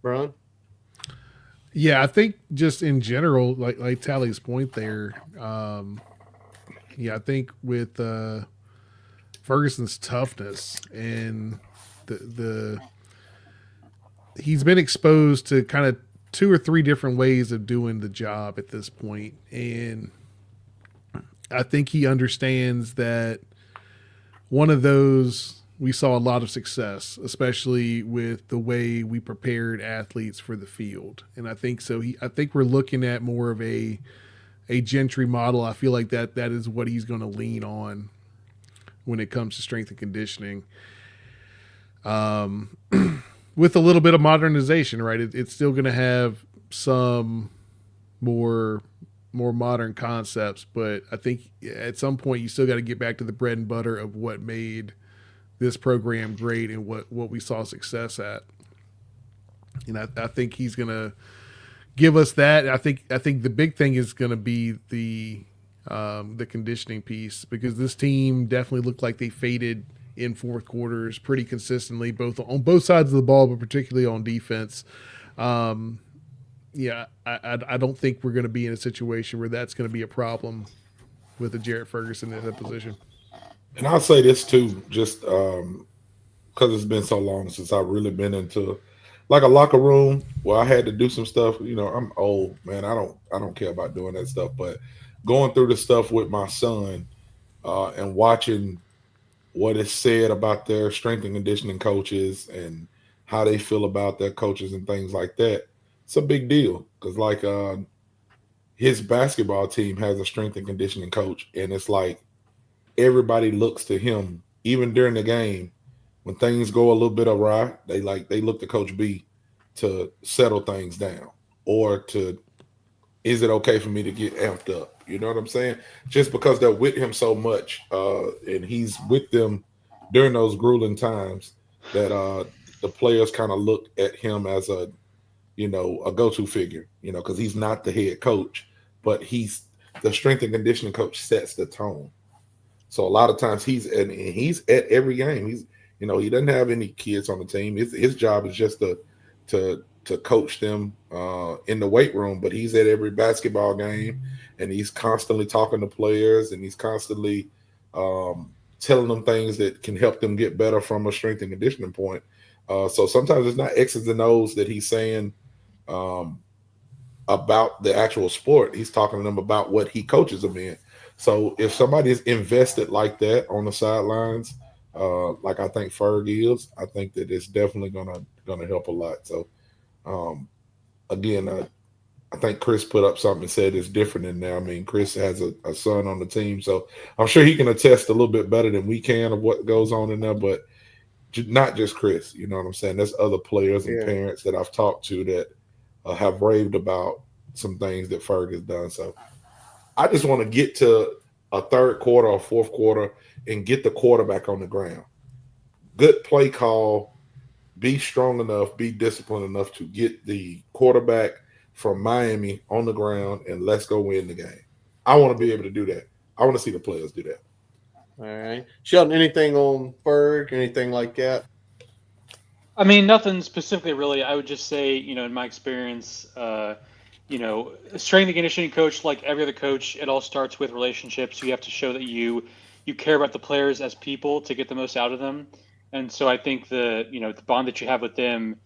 Brian? Yeah, I think just in general, like Tally's point there, I think with Ferguson's toughness and the he's been exposed to kind of 2 or 3 different ways of doing the job at this point, and I think he understands that one of those we saw a lot of success, especially with the way we prepared athletes for the field, and I think so. I think we're looking at more of a Gentry model. I feel like that is what he's going to lean on when it comes to strength and conditioning. With a little bit of modernization, right? It's still going to have some more modern concepts, but I think at some point you still got to get back to the bread and butter of what made this program great and what we saw success at. And I think he's going to give us that. I think the big thing is going to be the conditioning piece, because this team definitely looked like they faded in fourth quarters pretty consistently, on both sides of the ball, but particularly on defense. I don't think we're going to be in a situation where that's going to be a problem with a Jarrett Ferguson in that position. And I'll say this too, just because it's been so long since I've really been into like a locker room where I had to do some stuff. I'm old, man. I don't care about doing that stuff, but going through the stuff with my son and watching what is said about their strength and conditioning coaches and how they feel about their coaches and things like that, it's a big deal. Because like his basketball team has a strength and conditioning coach, and it's like everybody looks to him, even during the game. When things go a little bit awry, they look to Coach B to settle things down, or to, is it okay for me to get amped up? You know what I'm saying? Just because they're with him so much, and he's with them during those grueling times, that the players kind of look at him as a go-to figure, because he's not the head coach, but he's the strength and conditioning coach, sets the tone. So a lot of times he's at every game. He doesn't have any kids on the team. His job is just to coach them in the weight room, but he's at every basketball game, and he's constantly talking to players, and he's constantly telling them things that can help them get better from a strength and conditioning point. So sometimes it's not X's and O's that he's saying about the actual sport. He's talking to them about what he coaches them in. So if somebody's invested like that on the sidelines, like I think Ferg is, I think that it's definitely gonna help a lot. So again, I think Chris put up something and said it's different in there. I mean, Chris has a son on the team, so I'm sure he can attest a little bit better than we can of what goes on in there, but not just Chris, you know what I'm saying? There's other players and parents that I've talked to that have raved about some things that Ferg has done. So I just want to get to a third quarter or fourth quarter and get the quarterback on the ground. Good play call, be strong enough, be disciplined enough to get the quarterback from Miami on the ground, and let's go win the game. I want to be able to do that. I want to see the players do that. All right. Sheldon, anything on Ferg, anything like that? I mean, nothing specifically, really. I would just say, in my experience, a strength and conditioning coach, like every other coach, it all starts with relationships. You have to show that you care about the players as people to get the most out of them. And so I think the bond that you have with them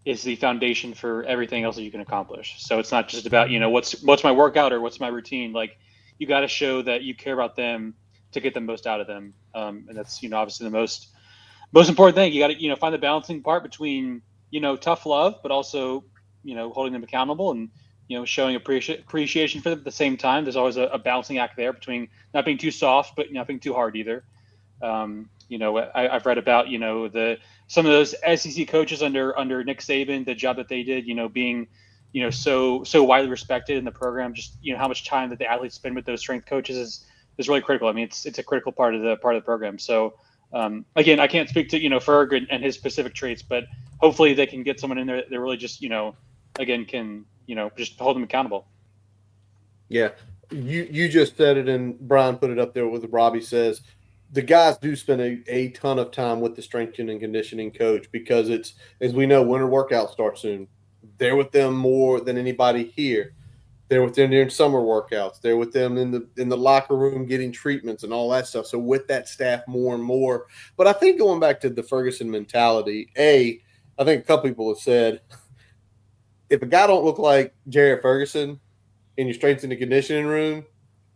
is the foundation for everything else that you can accomplish. So it's not just about, what's my workout or what's my routine. Like, you got to show that you care about them to get the most out of them. And that's, obviously the most important thing. You got to, find the balancing part between, tough love, but also, holding them accountable and, showing appreciation for them at the same time. There's always a balancing act there between not being too soft, but not being too hard either. I've read about, some of those SEC coaches under Nick Saban, the job that they did, being, so widely respected in the program. Just, how much time that the athletes spend with those strength coaches is really critical. I mean, it's a critical part of the program. So Again, I can't speak to Ferg and his specific traits, but hopefully they can get someone in there that really just again can just hold them accountable. Yeah, you just said it, and Brian put it up there with Robbie says the guys do spend a ton of time with the strength and conditioning coach because it's, as we know, winter workout starts soon. They're with them more than anybody here. They're with them during summer workouts. They're with them in the locker room getting treatments and all that stuff. So with that staff more and more. But I think going back to the Ferguson mentality, I think a couple people have said if a guy don't look like Jared Ferguson in your strength and conditioning room,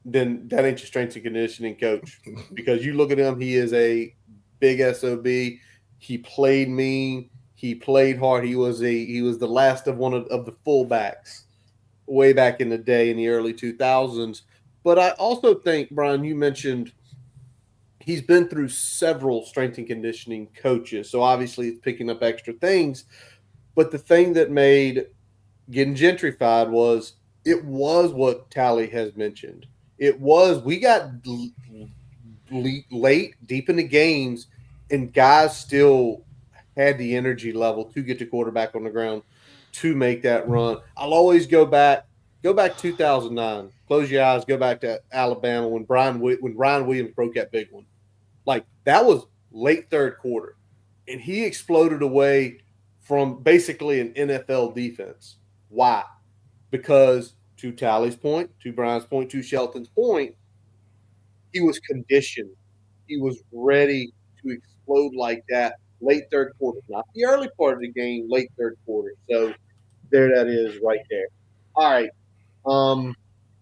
then that ain't your strength and conditioning coach. Because you look at him, he is a big SOB. He played mean. He played hard. He was the last of one of the fullbacks way back in the day in the early 2000s. But I also think, Brian, you mentioned he's been through several strength and conditioning coaches. So obviously it's picking up extra things. But the thing that made getting gentrified was it was what Tally has mentioned. It was we got late, deep in the games, and guys still had the energy level to get the quarterback on the ground to make that run. I'll always go back 2009. Close your eyes, go back to Alabama when Ryan Williams broke that big one. Like that was late third quarter, and he exploded away from basically an NFL defense. Why? Because to Tally's point, to Brian's point, to Shelton's point, he was conditioned. He was ready to explode like that late third quarter, not the early part of the game, late third quarter. So there that is right there. All right.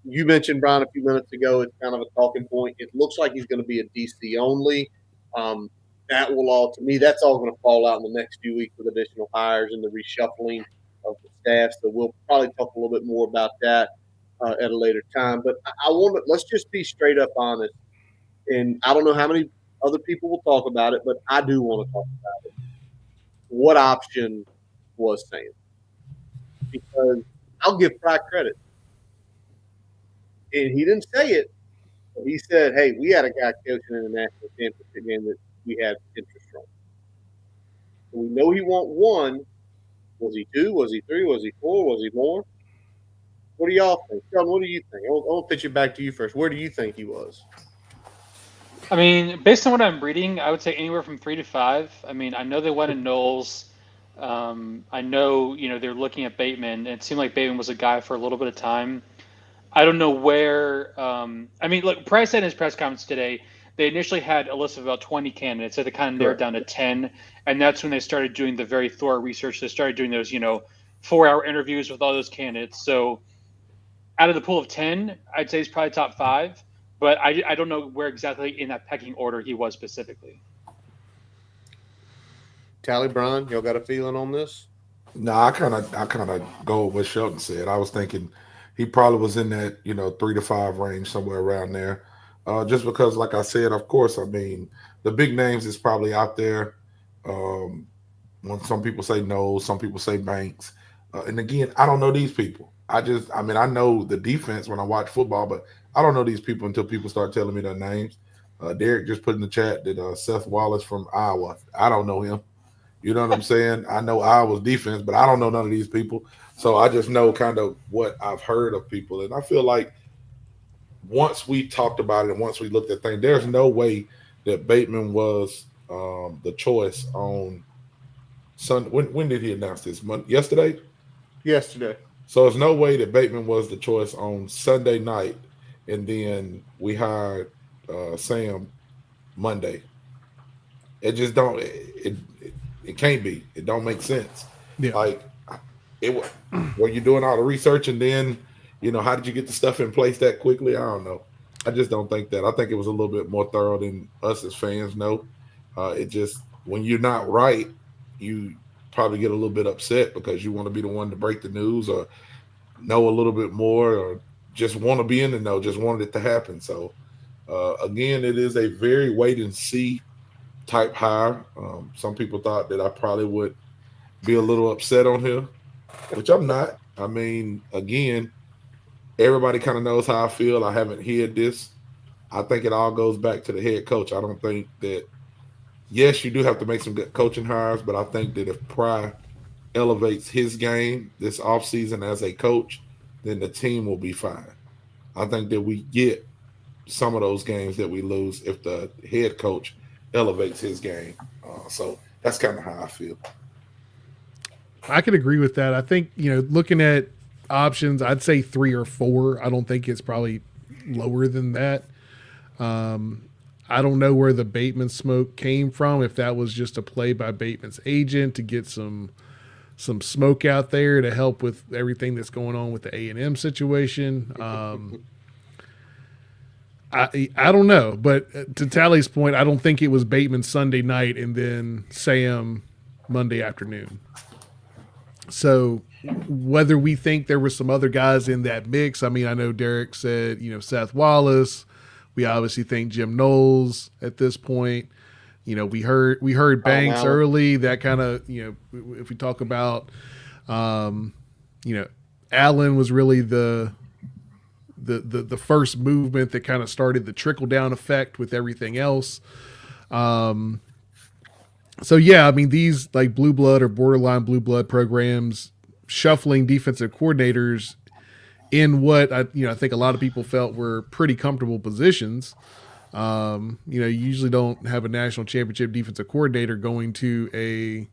You mentioned Brian a few minutes ago. It's kind of a talking point. It looks like he's going to be a DC only. That will all, to me, that's all going to fall out in the next few weeks with additional hires and the reshuffling of the staff. So we'll probably talk a little bit more about that at a later time. But I want to let's just be straight up honest. And I don't know how many other people will talk about it, but I do want to talk about it. What option was Sam? Because I'll give Fry credit. And he didn't say it, but he said, hey, we had a guy coaching in the national championship game that we had interest from. So we know he won one. Was he two? Was he three? Was he four? Was he more? What do y'all think? Sean, what do you think? I'll pitch it back to you first. Where do you think he was? I mean, based on what I'm reading, I would say anywhere from 3 to 5. I mean, I know they went in Knowles. I know, they're looking at Bateman. And it seemed like Bateman was a guy for a little bit of time. I don't know where. I mean, look, Price said in his press conference today, they initially had a list of about 20 candidates. So they kind of narrowed down to 10. And that's when they started doing the very thorough research. They started doing those, 4-hour interviews with all those candidates. So out of the pool of 10, I'd say he's probably top 5. But I don't know where exactly in that pecking order he was specifically. Tally, Brian, y'all got a feeling on this? No, I kind of go with what Shelton said. I was thinking he probably was in that 3 to 5 range, somewhere around there. Just because, like I said, of course, I mean the big names is probably out there. When some people say no, some people say Banks, and again, I don't know these people. I know the defense when I watch football, but I don't know these people until people start telling me their names. Derek just put in the chat that Seth Wallace from Iowa. I don't know him. You know what I'm saying? I know Iowa's defense, but I don't know none of these people. So I just know kind of what I've heard of people. And I feel like once we talked about it and once we looked at things, there's no way that Bateman was the choice on Sunday. When did he announce this? Yesterday? Yesterday. So there's no way that Bateman was the choice on Sunday night, and then we hired Sam Monday. It just don't. It can't be. It don't make sense. Yeah. Like were you doing all the research and then how did you get the stuff in place that quickly? I don't know. I just don't think that. I think it was a little bit more thorough than us as fans know. It just when you're not right, you probably get a little bit upset because you want to be the one to break the news or know a little bit more or just want to be in the know, just wanted it to happen. So again, it is a very wait and see type hire. Some people thought that I probably would be a little upset on here, which I'm not. I mean, again, everybody kind of knows how I feel. I haven't hid this. I think it all goes back to the head coach. I don't think that yes, you do have to make some good coaching hires, but I think that if Pry elevates his game this offseason as a coach, then the team will be fine. I think that we get some of those games that we lose if the head coach elevates his game. So that's kind of how I feel. I could agree with that. I think, looking at options, I'd say 3 or 4. I don't think it's probably lower than that. I don't know where the Bateman smoke came from, if that was just a play by Bateman's agent to get some smoke out there to help with everything that's going on with the A&M situation. I don't know, but to Tally's point, I don't think it was Bateman Sunday night and then Sam Monday afternoon. So whether we think there were some other guys in that mix, I mean, I know Derek said, Seth Wallace. We obviously think Jim Knowles at this point. We heard Banks early. That kind of, if we talk about, Allen was really the first movement that kind of started the trickle down effect with everything else. So yeah, I mean, these like blue blood or borderline blue blood programs shuffling defensive coordinators in what I think a lot of people felt were pretty comfortable positions. You usually don't have a national championship defensive coordinator going to a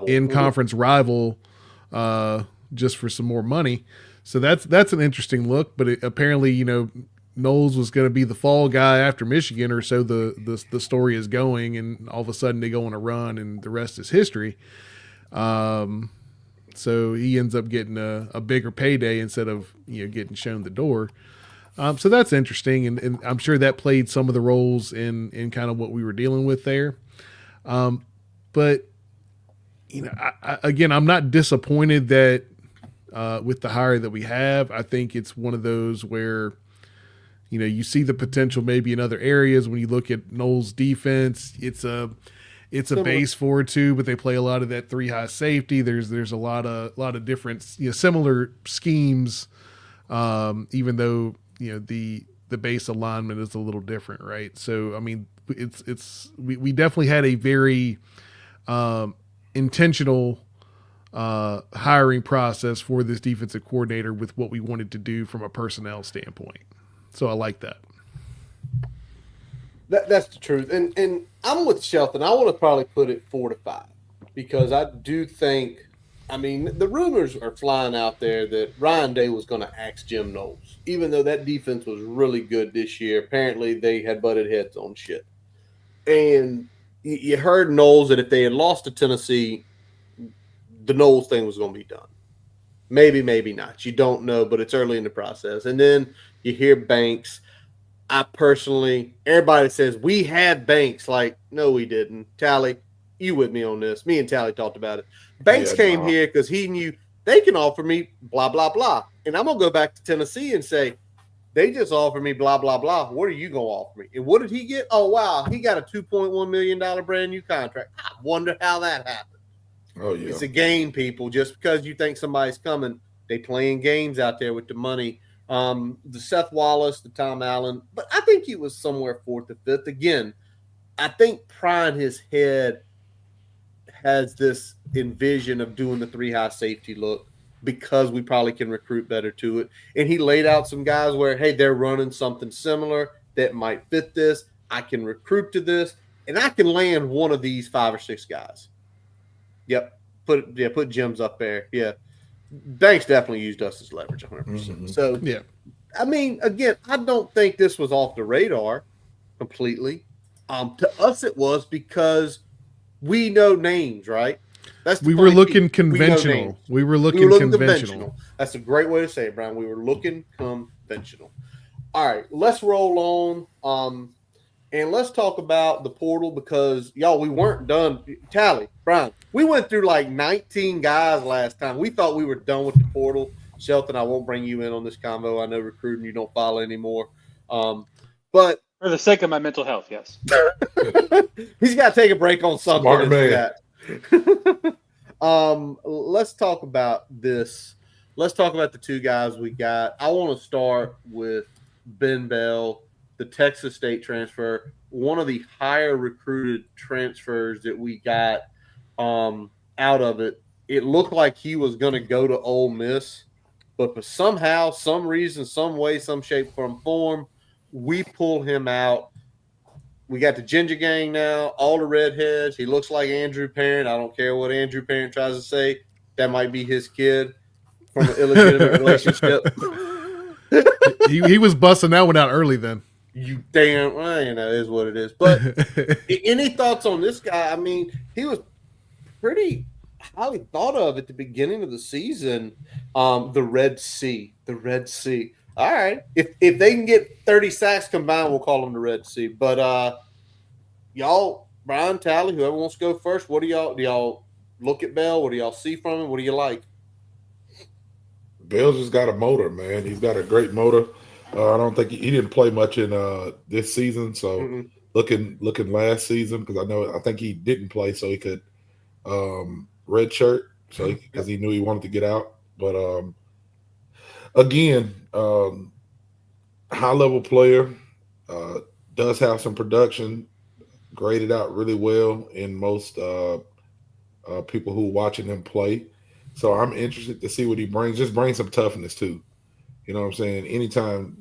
in-conference rival just for some more money. So that's an interesting look. But apparently, Knowles was going to be the fall guy after Michigan, or so the story is going, and all of a sudden they go on a run, and the rest is history. So he ends up getting a bigger payday instead of getting shown the door. So that's interesting, and I'm sure that played some of the roles in kind of what we were dealing with there. But again, I'm not disappointed that with the hire that we have. I think it's one of those where you see the potential maybe in other areas. When you look at Knowles' defense, it's a base 4-2, but they play a lot of that 3 high safety. There's a lot of different similar schemes, even though the base alignment is a little different, right? So I mean, we definitely had a very intentional hiring process for this defensive coordinator with what we wanted to do from a personnel standpoint. So I like that. That's the truth. And I'm with Shelton. I want to probably put it 4 to 5 because I do think, I mean, the rumors are flying out there that Ryan Day was going to axe Jim Knowles, even though that defense was really good this year. Apparently they had butted heads on shit. And you heard Knowles that if they had lost to Tennessee, the Knowles thing was going to be done. Maybe, maybe not. You don't know, but it's early in the process. And then you hear Banks. I personally, everybody says we had Banks. Like, no, we didn't. Tally, you with me on this. Me and Tally talked about it. Banks came here because he knew they can offer me blah, blah, blah. And I'm going to go back to Tennessee and say, they just offered me blah, blah, blah. What are you going to offer me? And what did he get? Oh, wow. He got a $2.1 million brand new contract. I wonder how that happened. Oh, yeah. It's a game, people. Just because you think somebody's coming, they playing games out there with the money. The Seth Wallace, the Tom Allen, but I think he was somewhere 4th or 5th. Again, I think Pry in his head has this envision of doing the 3 high safety look because we probably can recruit better to it. And he laid out some guys where, hey, they're running something similar that might fit this. I can recruit to this, and I can land one of these 5 or 6 guys. Yep. Put Jim's up there. Yeah. Banks definitely used us as leverage 100%. Mm-hmm. So, yeah. I mean, again, I don't think this was off the radar completely. To us, it was because we know names, right? We were looking conventional. We were looking conventional. That's a great way to say it, Brian. We were looking conventional. All right, let's roll on. And let's talk about the portal because, y'all, we weren't done. Tally, Brian, we went through like 19 guys last time. We thought we were done with the portal. Shelton, I won't bring you in on this convo. I know recruiting you don't follow anymore. But for the sake of my mental health, yes. He's got to take a break on something. Smart man. Let's talk about this. Let's talk about the 2 guys we got. I want to start with Ben Bell, the Texas State transfer. one of the higher recruited transfers that we got out of it. It looked like he was going to go to Ole Miss, but for somehow, some reason, some way, some shape, some form, we pull him out. We got the Ginger Gang now, all the redheads. He looks like Andrew Parent. I don't care what Andrew Parent tries to say. That might be his kid from an illegitimate relationship. he was busting that one out early then. You damn, well, you know, it is what it is. But any thoughts on this guy? I mean, he was pretty highly thought of at the beginning of the season. The Red Sea. All right, if they can get 30 sacks combined, we'll call them the Red Sea. But y'all, Brian, Tally, whoever wants to go first, what do y'all look at Bell? What do y'all see from him? What do you like? Bell's just got a motor, man. He's got a great motor. I don't think he didn't play much in this season. So looking last season, because I think he didn't play, so he could red shirt, so because he knew he wanted to get out. But again, high level player, does have some production, graded out really well in most people who are watching him play. So I'm interested to see what he brings. Just bring some toughness too. You know what I'm saying? Anytime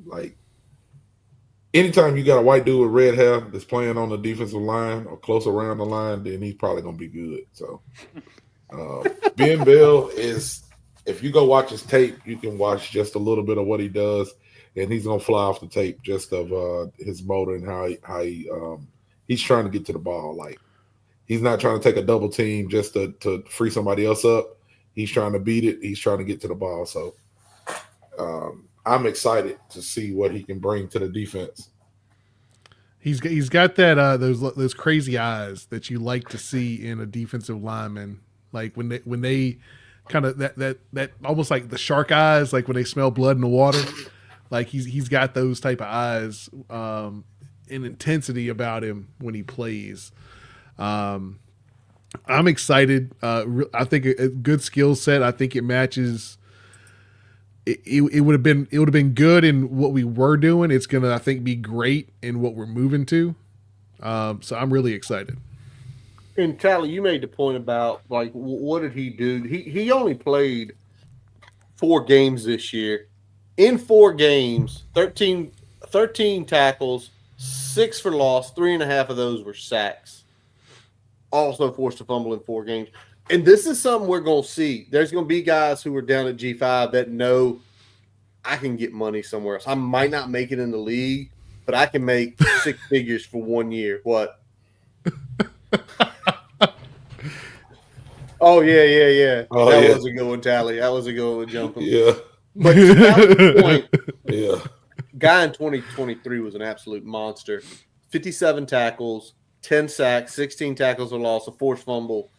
you got a white dude with red hair that's playing on the defensive line or close around the line, then he's probably gonna be good. So Ben Bell is, if you go watch his tape, you can watch just a little bit of what he does, and he's gonna fly off the tape just of his motor and how he's trying to get to the ball. Like, he's not trying to take a double team just to free somebody else up. He's trying to beat it. He's trying to get to the ball. So I'm excited to see what he can bring to the defense. He's got that those crazy eyes that you like to see in a defensive lineman, like when they kind of that almost like the shark eyes, like when they smell blood in the water. Like he's got those type of eyes and intensity about him when he plays. I'm excited. I think a good skill set. I think it matches. It would have been good in what we were doing. It's gonna, I think, be great in what we're moving to. So I'm really excited. And Tally, you made the point about, like, what did he do? He only played 4 games this year. In 4 games, 13 tackles, 6 for loss, 3.5 of those were sacks. Also forced to fumble in 4 games. And this is something we're going to see. There's going to be guys who are down at G5 that know I can get money somewhere else. I might not make it in the league, but I can make 6 figures for 1 year. What? Oh, yeah. Oh, that yeah. was a good one, Tally. That was a good one, Jumping. Yeah. But to Tally's point, Yeah. guy in 2023 was an absolute monster. 57 tackles, 10 sacks, 16 tackles for loss, a forced fumble.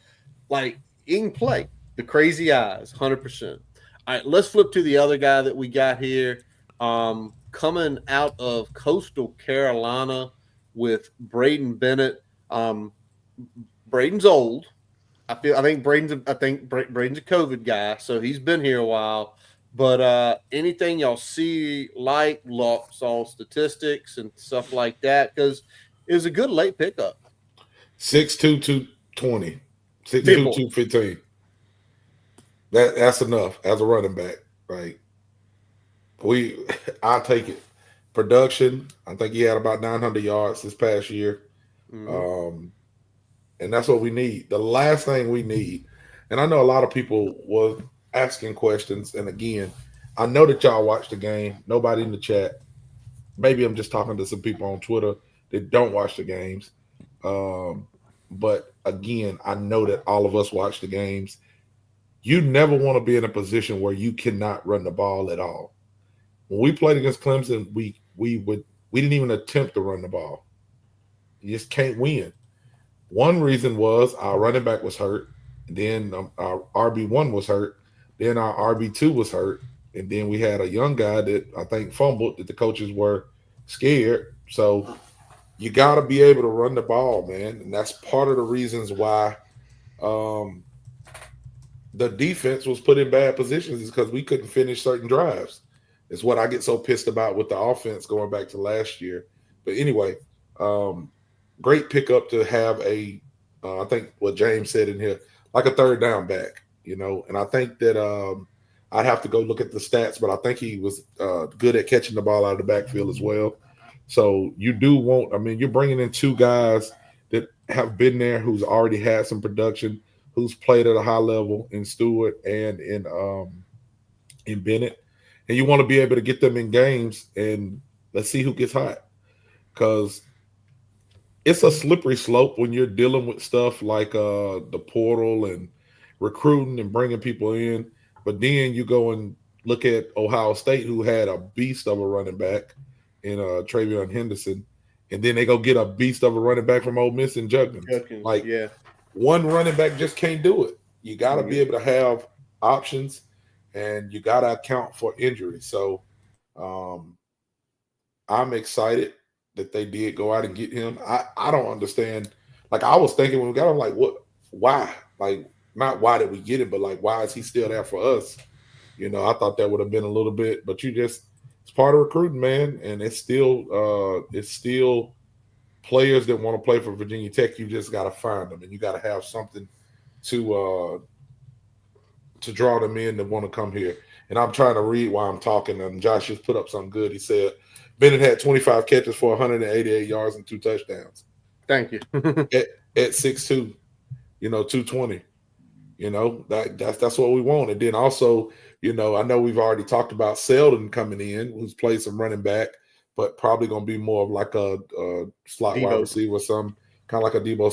Like, he can play. The crazy eyes, 100%. All right, let's flip to the other guy that we got here. Coming out of Coastal Carolina with Braden Bennett. Braden's old. I think Braden's a COVID guy, so he's been here a while. But anything y'all see, saw statistics and stuff like that, because it was a good late pickup. 6'2", 220. 6'2", 215. That's enough as a running back. Like, I'll take it. Production, I think he had about 900 yards this past year. And that's what we need. The last thing we need, and I know a lot of people were asking questions, and again, I know that y'all watched the game. Nobody in the chat. Maybe I'm just talking to some people on Twitter that don't watch the games. But again, I know that all of us watch the games. You never want to be in a position where you cannot run the ball at all. When we played against Clemson, we didn't even attempt to run the ball. You just can't win. One reason was our running back was hurt, and then our RB1 was hurt, then our RB2 was hurt, and then we had a young guy that I think fumbled, that the coaches were scared. So you got to be able to run the ball, man, and that's part of the reasons why the defense was put in bad positions, is because we couldn't finish certain drives. It's what I get so pissed about with the offense going back to last year. But anyway, great pickup to have I think what James said in here, like a third down back, and I think that I'd have to go look at the stats, but I think he was good at catching the ball out of the backfield as well. So you do want, you're bringing in two guys that have been there, who's already had some production, who's played at a high level in Stewart and in Bennett, and you want to be able to get them in games, and let's see who gets hot, because it's a slippery slope when you're dealing with stuff like the portal and recruiting and bringing people in. But then you go and look at Ohio State, who had a beast of a running back in Travion Henderson, and then they go get a beast of a running back from Ole Miss in Judkins. Like, one running back just can't do it. You got to be able to have options, and you got to account for injuries. So I'm excited that they did go out and get him. I don't understand. Like, I was thinking when we got him, like, what? Why? Like, not why did we get him, but like, why is he still there for us? I thought that would have been a little bit, but it's part of recruiting, man, and it's still players that want to play for Virginia Tech. You just got to find them, and you got to have something to draw them in that want to come here. And I'm trying to read while I'm talking, and Josh just put up something good. He said Bennett had 25 catches for 188 yards and 2 touchdowns. Thank you. at 6'2", 220. That's what we want. And then also, I know we've already talked about Selden coming in, who's played some running back, but probably going to be more of like a slot Debo. wide receiver, some kind of like a Debo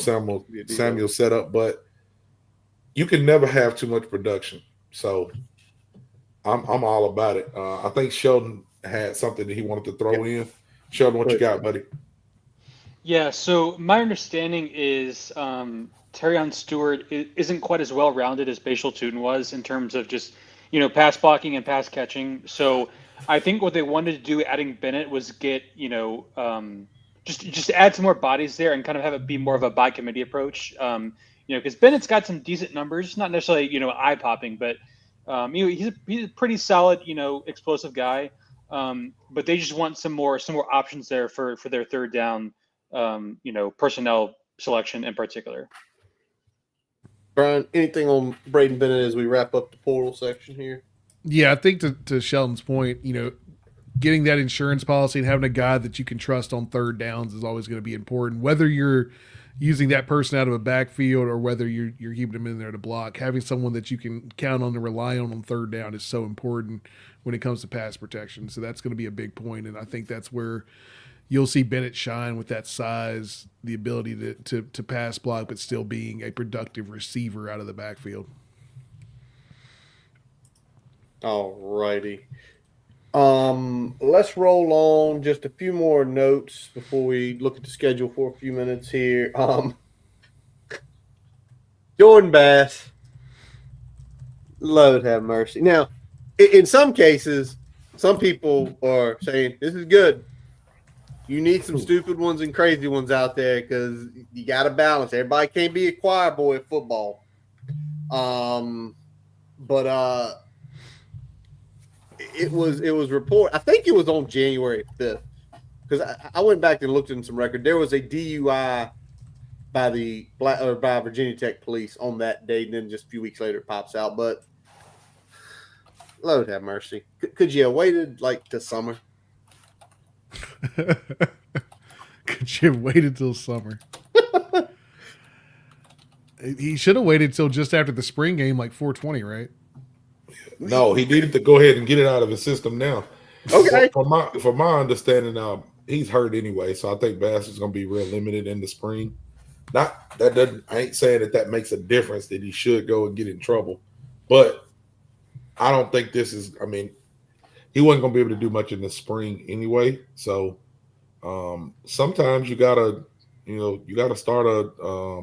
Samuel setup. But you can never have too much production. So I'm all about it. I think Sheldon had something that he wanted to throw in. Sheldon, what you got, buddy? Yeah, so my understanding is Terrion Stewart isn't quite as well-rounded as Bashal Tootin was in terms of just, pass blocking and pass catching. So I think what they wanted to do adding Bennett was get, just add some more bodies there and kind of have it be more of a by committee approach. Because Bennett's got some decent numbers, not necessarily, eye-popping, but he's a pretty solid, explosive guy. But they just want some more options there for their third down, personnel selection in particular. Brian, anything on Braden Bennett as we wrap up the portal section here? Yeah, I think to Sheldon's point, getting that insurance policy and having a guy that you can trust on third downs is always going to be important. Whether you're using that person out of a backfield or whether you're keeping them in there to block, having someone that you can count on and rely on third down is so important when it comes to pass protection. So that's going to be a big point, and I think that's where you'll see Bennett shine with that size, the ability to pass block, but still being a productive receiver out of the backfield. All righty. Let's roll on just a few more notes before we look at the schedule for a few minutes here. Jordan Bass, Lord have mercy. Now, in some cases, some people are saying this is good. You need some stupid ones and crazy ones out there because you got to balance. Everybody can't be a choir boy at football. But it was reported. I think it was on January 5th because I went back and looked in some record. There was a DUI by Virginia Tech police on that day, and then just a few weeks later it pops out. But Lord have mercy. Could you have waited like to summer? Could you have waited till summer? He should have waited till just after the spring game, like 420, right? No, he needed to go ahead and get it out of his system now. Okay. For my understanding, he's hurt anyway, so I think Bass is going to be real limited in the spring. I ain't saying that makes a difference that he should go and get in trouble, but I don't think this is. I mean, he wasn't going to be able to do much in the spring anyway. So sometimes you gotta start a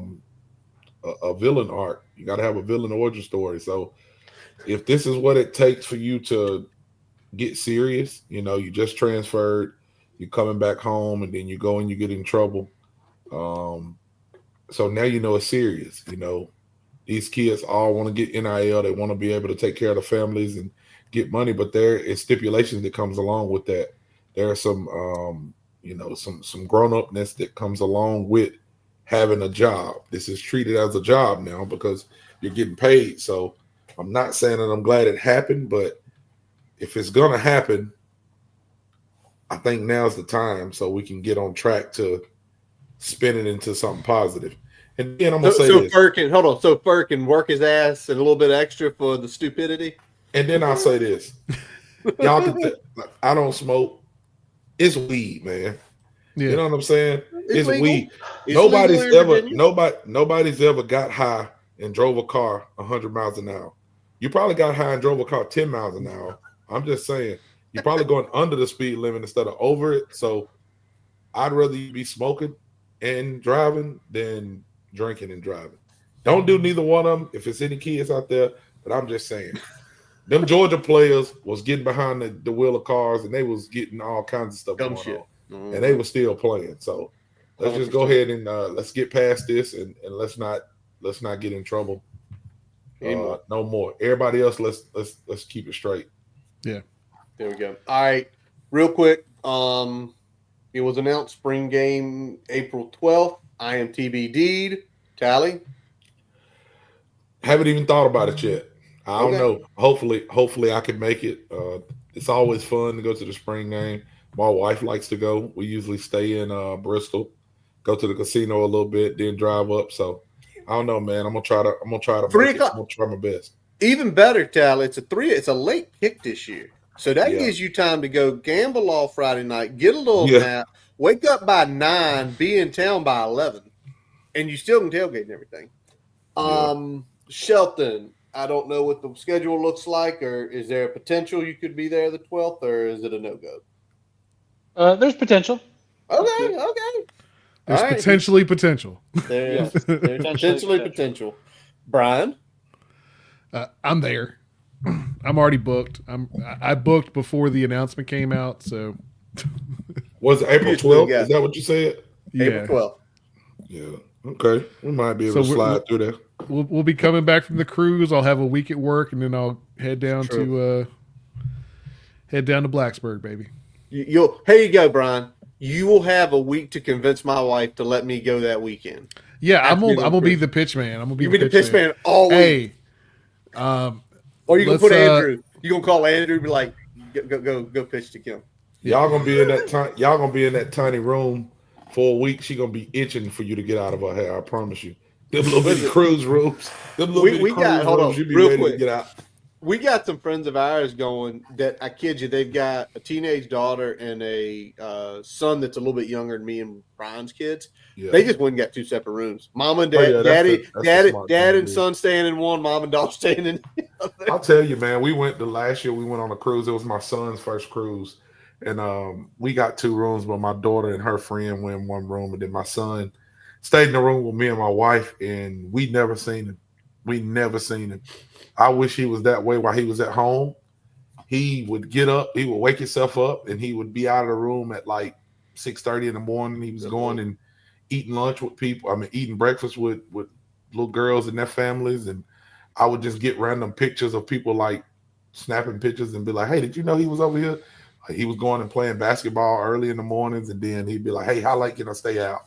villain arc. You gotta have a villain origin story. So if this is what it takes for you to get serious, you just transferred, you're coming back home, and then you go and you get in trouble. So now it's serious. These kids all want to get NIL. They want to be able to take care of the families and get money, but there is stipulations that comes along with that. There are some some grown-upness that comes along with having a job. This is treated as a job now because you're getting paid. So I'm not saying that I'm glad it happened, but if it's gonna happen, I think now's the time so we can get on track to spin it into something positive. And then I'm gonna say this. So Fur can work his ass and a little bit extra for the stupidity. And then I'll say this. Y'all can I don't smoke. It's weed, man. Yeah. You know what I'm saying? It's legal. weed. It's Nobody's legal in ever Virginia. nobody's ever got high and drove a car 100 miles an hour. You probably got high and drove a car 10 miles an hour. I'm just saying, you're probably going under the speed limit instead of over it. So I'd rather you be smoking and driving than drinking and driving. Don't do neither one of them if it's any kids out there, but I'm just saying. Them Georgia players was getting behind the wheel of cars and they was getting all kinds of stuff Dumb going shit. on. And they were still playing. So let's just go ahead and let's get past this and let's not get in trouble. No more. Everybody else, let's keep it straight. Yeah. There we go. All right. Real quick. It was announced spring game April 12th. I am TBD'd. Tally. Haven't even thought about it yet. I don't know. Hopefully I can make it. It's always fun to go to the spring game. My wife likes to go. We usually stay in Bristol, go to the casino a little bit, then drive up. So I don't know, man. I'm gonna try to make it. I'm gonna try my best. Even better, Tally. It's a late kick this year. So that gives you time to go gamble all Friday night, get a little nap, wake up by 9, be in town by 11, and you still can tailgate and everything. Shelton, I don't know what the schedule looks like, or is there a potential you could be there the 12th, or is it a no-go? There's potential. Okay. There's potentially potential. There's potentially potential. Brian? I'm there. I'm already booked. I booked before the announcement came out, so. Was it April 12th? Is that what you said? Yeah. April 12th. Yeah. Okay. We might be able to slide through there. We'll be coming back from the cruise. I'll have a week at work, and then I'll head down to Blacksburg, baby. Here you go, Brian. You will have a week to convince my wife to let me go that weekend. Yeah, I'm gonna be the pitch man. I'm gonna be the pitch man all week. Hey, or you can put Andrew. You gonna call Andrew and be like, go pitch to Kim. Y'all gonna be in that y'all gonna be in that tiny room for a week. She gonna be itching for you to get out of her hair. I promise you. Them little bitty cruise rooms. Them little bitty cruise rooms. You be ready to get out. We got some friends of ours going that, I kid you, they've got a teenage daughter and a son that's a little bit younger than me and Brian's kids. Yeah. They just went and got 2 separate rooms. Mom and dad, dad and son staying in one, mom and daughter staying in the other. I'll tell you, man, last year we went on a cruise. It was my son's first cruise. And we got 2 rooms, but my daughter and her friend went in one room. And then my son stayed in the room with me and my wife, and we never seen him. I wish he was that way while he was at home. He would get up, he would wake himself up, and he would be out of the room at like 6:30 in the morning. He was going and eating lunch with people. Eating breakfast with little girls and their families. And I would just get random pictures of people like snapping pictures and be like, hey, did you know he was over here? He was going and playing basketball early in the mornings, and then he'd be like, hey, how late can I stay out?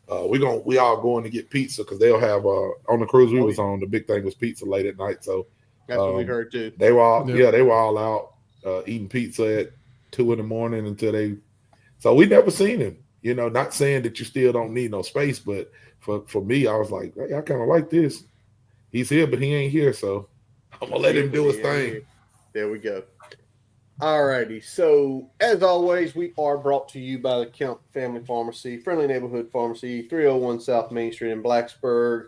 We all going to get pizza because they'll have on the cruise we was on, the big thing was pizza late at night. So that's what we heard too. They were all they were all out eating pizza at 2 a.m. until they. So we never seen him. Not saying that you still don't need no space, but for me, I was like, hey, I kind of like this. He's here, but he ain't here, so I'm gonna let him do his thing. There we go. All righty. So, as always, we are brought to you by the Kemp Family Pharmacy, friendly neighborhood pharmacy, 301 South Main Street in Blacksburg.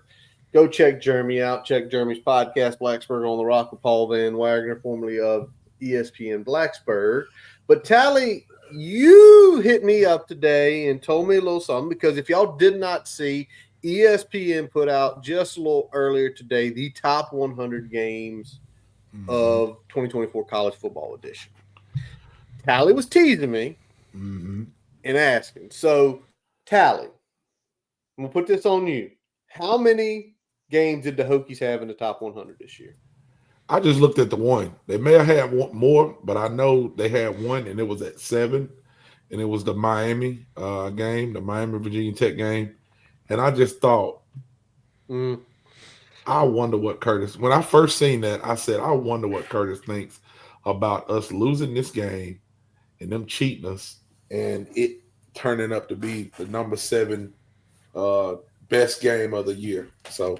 Go check Jeremy out. Check Jeremy's podcast, Blacksburg on the Rock with Paul Van Wagner, formerly of ESPN Blacksburg. But, Tally, you hit me up today and told me a little something because if y'all did not see, ESPN put out just a little earlier today the top 100 games of 2024 college football edition. Tally was teasing me and asking. So, Tally, I'm going to put this on you. How many games did the Hokies have in the top 100 this year? I just looked at the one. They may have had one more, but I know they had one, and it was at 7. and it was the Miami game, the Miami Virginia Tech game, and I just thought, I wonder what Curtis. When I first seen that, I said, I wonder what Curtis thinks about us losing this game and them cheating us, and it turning up to be the number 7 best game of the year. So,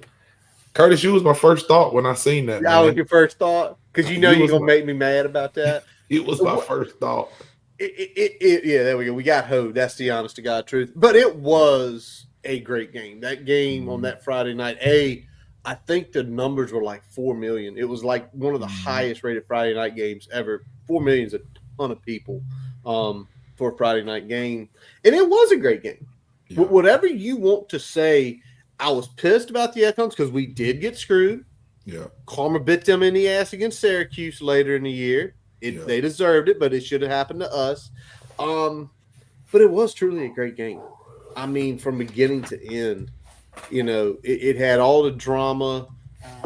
Curtis, you was my first thought when I seen that. That was Man. your first thought? Because you know you're going to make me mad about that. It was my first thought. Yeah, there we go. We got hoed. That's the honest to God truth. But it was a great game. That game on that Friday night, I think the numbers were like 4 million. It was like one of the highest rated Friday night games ever. 4 million is a ton of people for a Friday night game. And it was a great game. Yeah. Whatever you want to say, I was pissed about the outcomes because we did get screwed. Yeah. Karma bit them in the ass against Syracuse later in the year. They deserved it, but it should have happened to us. But it was truly a great game. I mean, from beginning to end, you know, it had all the drama.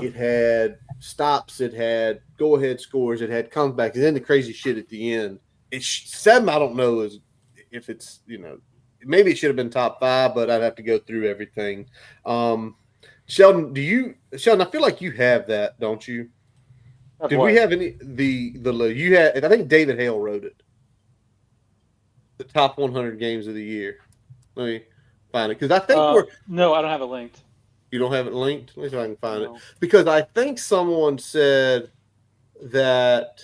It had stops. It had go-ahead scores. It had comebacks. And then the crazy shit at the end. It's 7, I don't know if it's, you know, maybe it should have been top 5, but I'd have to go through everything. Sheldon, I feel like you have that, don't you? Did we have any you had? I think David Hale wrote it. The top 100 games of the year. Let me find it because I think no, I don't have it linked. You don't have it linked? Let me see if I can find it because I think someone said that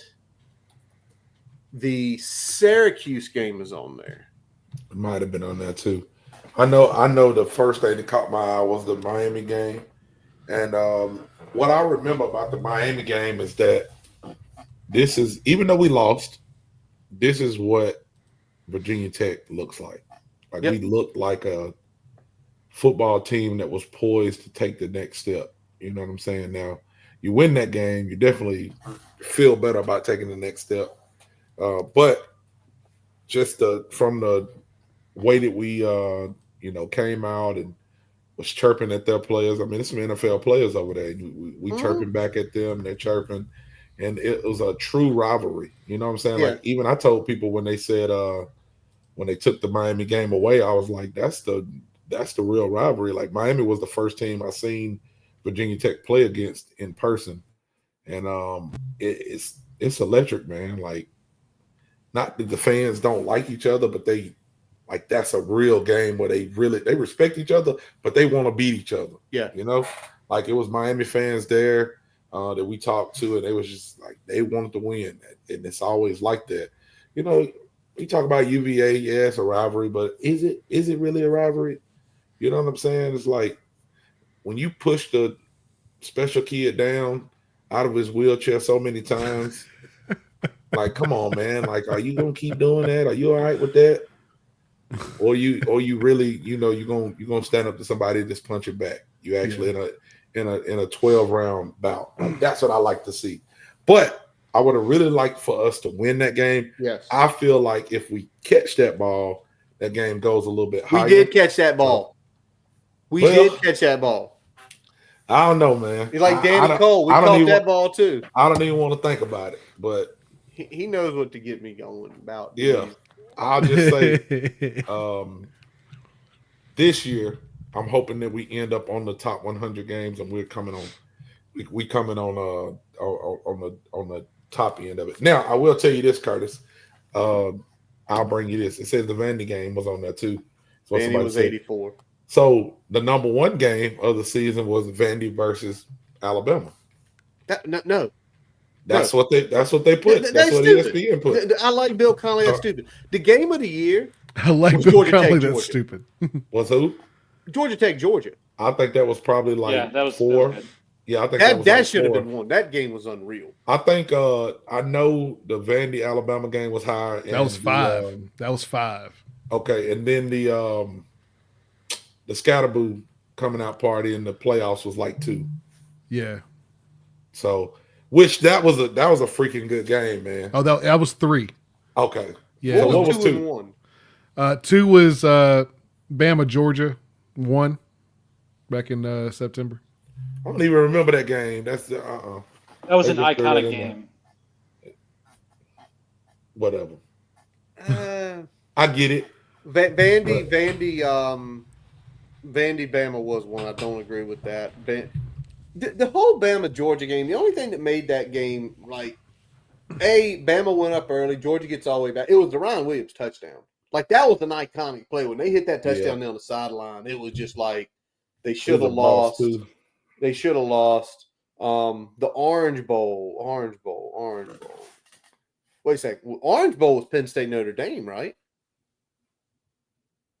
the Syracuse game is on there. It might have been on there too. I know. The first thing that caught my eye was the Miami game, and what I remember about the Miami game is that this is, even though we lost, this is what Virginia Tech looks like. Like we looked like a football team that was poised to take the next step. You know what I'm saying? Now, you win that game, you definitely feel better about taking the next step. But just from the way that we came out and was chirping at their players. I mean, there's some NFL players over there. We chirping back at them, they're chirping. And it was a true rivalry. You know what I'm saying? Yeah. Like, even I told people when they said when they took the Miami game away, I was like, that's the real rivalry. Like, Miami was the first team I seen Virginia Tech play against in person. And it's electric, man. Like, not that the fans don't like each other, but that's a real game where they respect each other, but they want to beat each other. Yeah. You know, like it was Miami fans there that we talked to, and they was just like, they wanted to win. And it's always like that. You know, we talk about UVA, yeah, it's a rivalry, but is it really a rivalry? You know what I'm saying? It's like when you push the special kid down out of his wheelchair so many times, like, come on, man. Like, are you gonna keep doing that? Are you all right with that? Or you really, you know, you're gonna stand up to somebody and just punch it back. You actually in a 12 round bout. That's what I like to see. But I would have really liked for us to win that game. Yes. I feel like if we catch that ball, that game goes a little bit higher. We did catch that ball. We did catch that ball. I don't know, man. You're like Danny Cole. We caught that ball too. I don't even want to think about it, but he knows what to get me going about. Yeah. I'll just say this year, I'm hoping that we end up on the top 100 games, and we're coming on. We coming on the top end of it. Now, I will tell you this, Curtis. I'll bring you this. It says the Vandy game was on there too. So Vandy was 84. So the number 1 game of the season was Vandy versus Alabama. No. That's what they put. That's what ESPN put. I like Bill Connolly. That's stupid. The game of the year. I like Bill Connolly. That's stupid. Was who? Georgia Tech, Georgia. I think that was probably like that was 4. Yeah, I think that should have been 1. That game was unreal. I think I know the Vandy Alabama game was higher. That was 5. That was 5. Okay, and then the Scatterboo coming out party in the playoffs was like 2. Yeah. So, which that was a freaking good game, man. Oh, that was 3. Okay. Yeah. What was 2 and 1? 2 was Bama, Georgia, 1 back in September. I don't even remember that game. That's That was an iconic game. Whatever. I get it. Vandy, Bama was one. I don't agree with that. The whole Bama Georgia game. The only thing that made that game Bama went up early. Georgia gets all the way back. It was the Ryan Williams touchdown. Like that was an iconic play when they hit that touchdown down the sideline. It was just like they should have lost. They should have lost. The Orange Bowl. Wait a second. Orange Bowl was Penn State Notre Dame, right?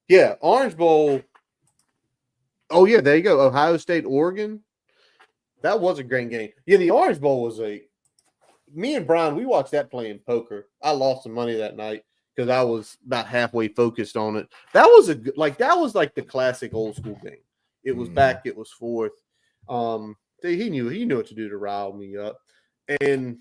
Yeah, Orange Bowl. Oh yeah, there you go. Ohio State, Oregon. That was a great game. Yeah, the Orange Bowl was me and Brian, we watched that playing poker. I lost some money that night because I was about halfway focused on it. That was like the classic old school game. It was back, it was forth. He knew what to do to rile me up. And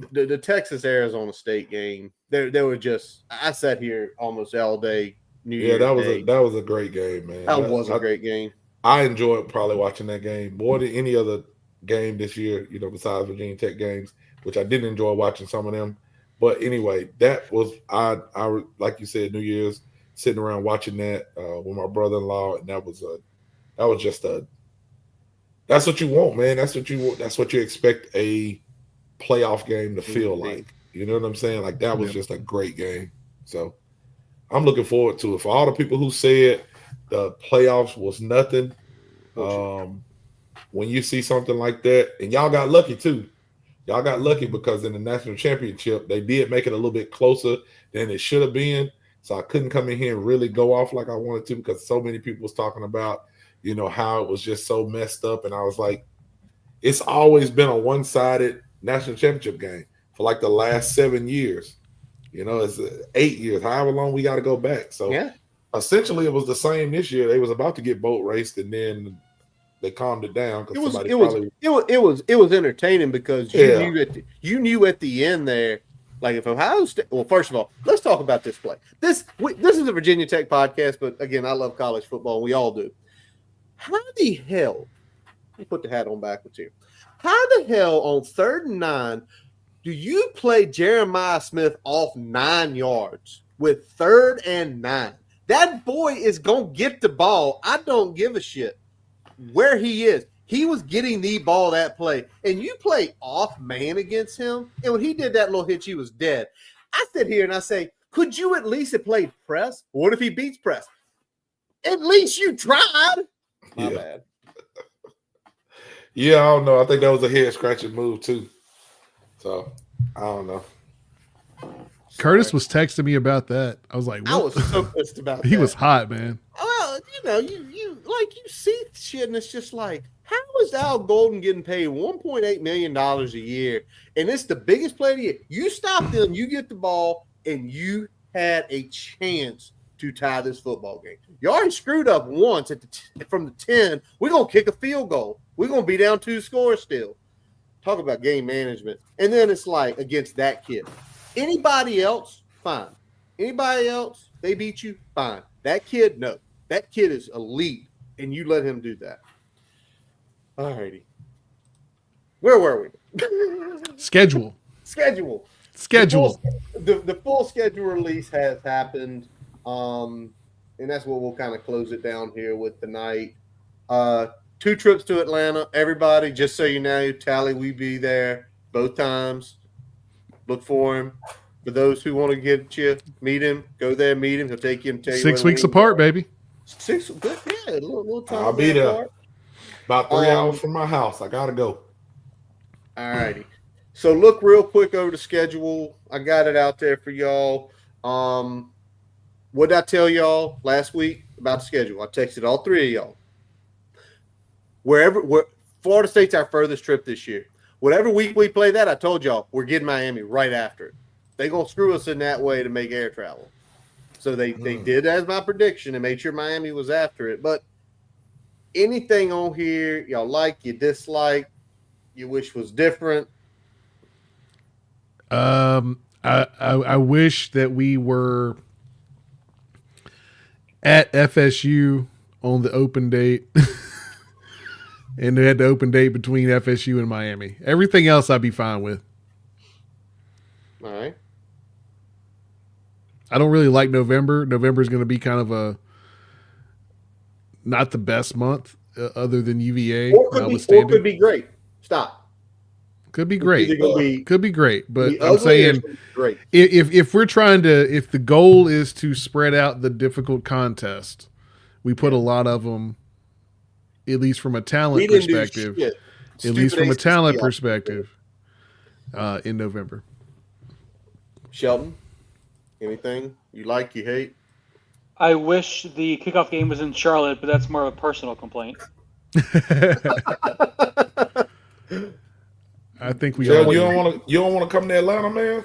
the Texas Arizona State game, they were just I sat here almost all day. That was a great game, man. That was a great game. I enjoyed probably watching that game more than any other game this year, besides Virginia Tech games, which I did enjoy watching some of them. But anyway, that was I like you said, New Year's, sitting around watching that with my brother-in-law, and that's what you want, man. That's what you expect a playoff game to feel like. You know what I'm saying? Like that was just a great game. So I'm looking forward to it. For all the people who said the playoffs was nothing, when you see something like that, and y'all got lucky too. Y'all got lucky because in the national championship, they did make it a little bit closer than it should have been. So I couldn't come in here and really go off like I wanted to because so many people was talking about, how it was just so messed up. And I was like, it's always been a one-sided national championship game for like the last 7 years. It's 8 years, however long we got to go back. So essentially it was the same this year. They was about to get boat raced and then they calmed it down. It was entertaining because you knew at the end there, like if Ohio State. Well, first of all, let's talk about this play. This is a Virginia Tech podcast, but again, I love college football. We all do. How the hell? Let me put the hat on backwards here. How the hell on 3rd and 9 do you play Jeremiah Smith off 9 yards with 3rd and 9? That boy is gonna get the ball. I don't give a shit where he is. He was getting the ball that play, and you play off man against him. And when he did that little hitch, he was dead. I sit here and I say, could you at least have played press? What if he beats press? At least you tried. My bad. Yeah, I don't know. I think that was a head scratching move too. So I don't know. Curtis was texting me about that. I was like, what? I was so pissed about that. He was hot, man. Well, you see shit, and it's just like, how is Al Golden getting paid $1.8 million a year, and it's the biggest play of the year? You stop them, you get the ball, and you had a chance to tie this football game. You already screwed up once from the 10. We're going to kick a field goal. We're going to be down 2 scores still. Talk about game management. And then it's like against that kid. Anybody else, fine. Anybody else, they beat you, fine. That kid, no. That kid is elite, and you let him do that. All righty. Where were we? Schedule. The full schedule release has happened, and that's what we'll kind of close it down here with tonight. 2 trips to Atlanta. Everybody, just so you know, Tally, we be there both times. Look for him. For those who want to get you, meet him. Go there, meet him. He'll take you and tell you. 6 weeks apart, baby. 6 good, yeah. A little time. I'll be there. Apart. About 3 hours from my house. I gotta go. All righty. So look real quick over the schedule. I got it out there for y'all. What did I tell y'all last week about the schedule? I texted all 3 of y'all. Where Florida State's our furthest trip this year. Whatever week we play that, I told y'all we're getting Miami right after it. They're gonna screw us in that way to make air travel. So they did as my prediction and made sure Miami was after it. But anything on here y'all like, you dislike, you wish was different? I wish that we were at FSU on the open date. And they had the open date between FSU and Miami. Everything else I'd be fine with. All right. I don't really like November. November is going to be kind of not the best month other than UVA. Or could be great. Stop. Could be It's great. either gonna be Could be great. But be I'm ugly or saying it's gonna be great. if we're trying to, if the goal is to spread out the difficult contest, we put a lot of them, at least from a talent perspective, in November. Sheldon, anything you like, you hate? I wish the kickoff game was in Charlotte, but that's more of a personal complaint. I think we Joe, all. you don't want to come to Atlanta, man.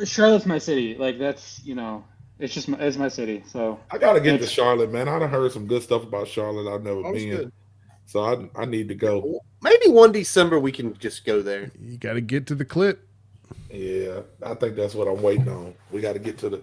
Charlotte's my city. Like that's it's my city. So I gotta get to Charlotte, man. I done heard some good stuff about Charlotte. I've never been, Good. so I need to go. Maybe one December we can just go there. You got to get to the clip. Yeah, I think that's what I'm waiting on. We got to get to the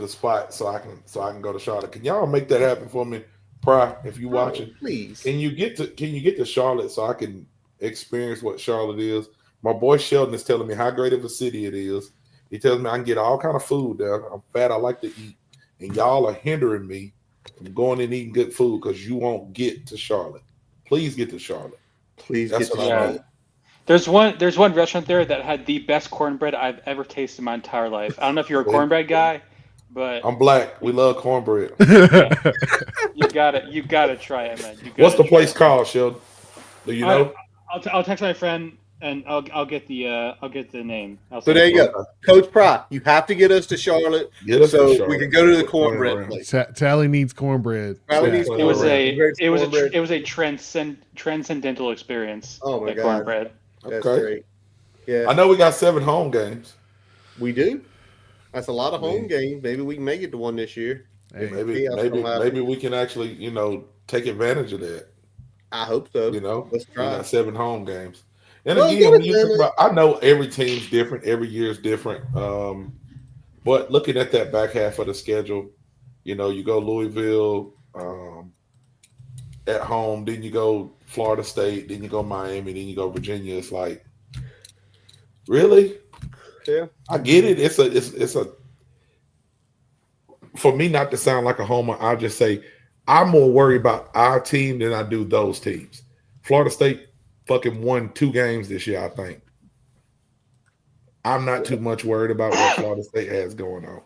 spot so I can go to Charlotte. Can y'all make that happen for me, Pry? If you watching, please. Can you get to Charlotte so I can experience what Charlotte is? My boy Sheldon is telling me how great of a city it is. He tells me I can get all kind of food there. I'm fat. I like to eat, and y'all are hindering me from going and eating good food because you won't get to Charlotte. Please get to Charlotte. Please That's get to what I Charlotte. need. There's one restaurant there that had the best cornbread I've ever tasted in my entire life. I don't know if you're a cornbread guy, but I'm black. We love cornbread. you gotta try it, man. What's the place called, Sheldon? Do you know? I'll text my friend and I'll get the name. So there you go, Coach Pry. You have to get us to Charlotte so we can go to the cornbread place. Tally needs cornbread. It was a transcendental experience. Oh my God, cornbread. That's great. Yeah, I know we got 7 home games. We do. That's a lot of home games. Maybe we can make it to one this year. Hey, maybe we can actually, take advantage of that. I hope so. Let's try. We got 7 home games. And again, when you think about, I know every team's different, every year's different. But looking at that back half of the schedule, you go Louisville at home, then you go Florida State, then you go Miami, then you go Virginia. It's like, really? Yeah, I get it. It's a for me not to sound like a homer, I'll just say I'm more worried about our team than I do those teams. Florida State fucking won 2 games this year, I think. I'm not too much worried about what Florida State has going on.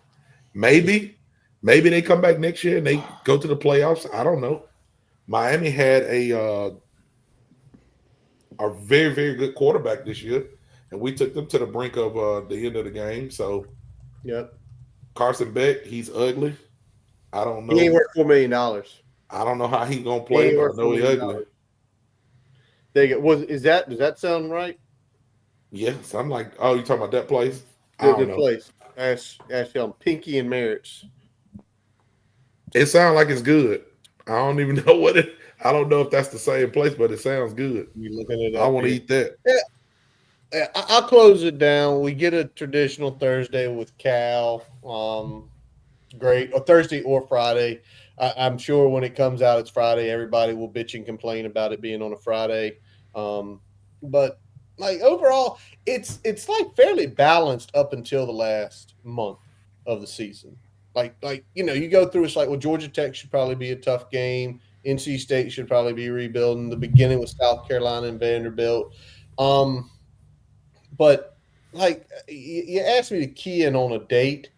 Maybe they come back next year and they go to the playoffs. I don't know. Miami had a very, very good quarterback this year, and we took them to the brink of the end of the game. So, yep. Carson Beck, he's ugly. I don't know. He ain't worth $4 million. I don't know how he's gonna play, but I know he's ugly. There you go. Does that sound right? Yes, I'm like, oh, you talking about that place? Good place. Ask him. Pinky and Merritt's. It sounds like it's good. I don't even know I don't know if that's the same place, but it sounds good. You looking at it? I want to eat that. Yeah, I'll close it down. We get a traditional Thursday with Cal. Great. Or Thursday or Friday. I'm sure when it comes out, it's Friday. Everybody will bitch and complain about it being on a Friday. But like overall, it's like fairly balanced up until the last month of the season. Like you go through, it's like, well, Georgia Tech should probably be a tough game. NC State should probably be rebuilding. The beginning with South Carolina and Vanderbilt. But like you asked me to key in on a date.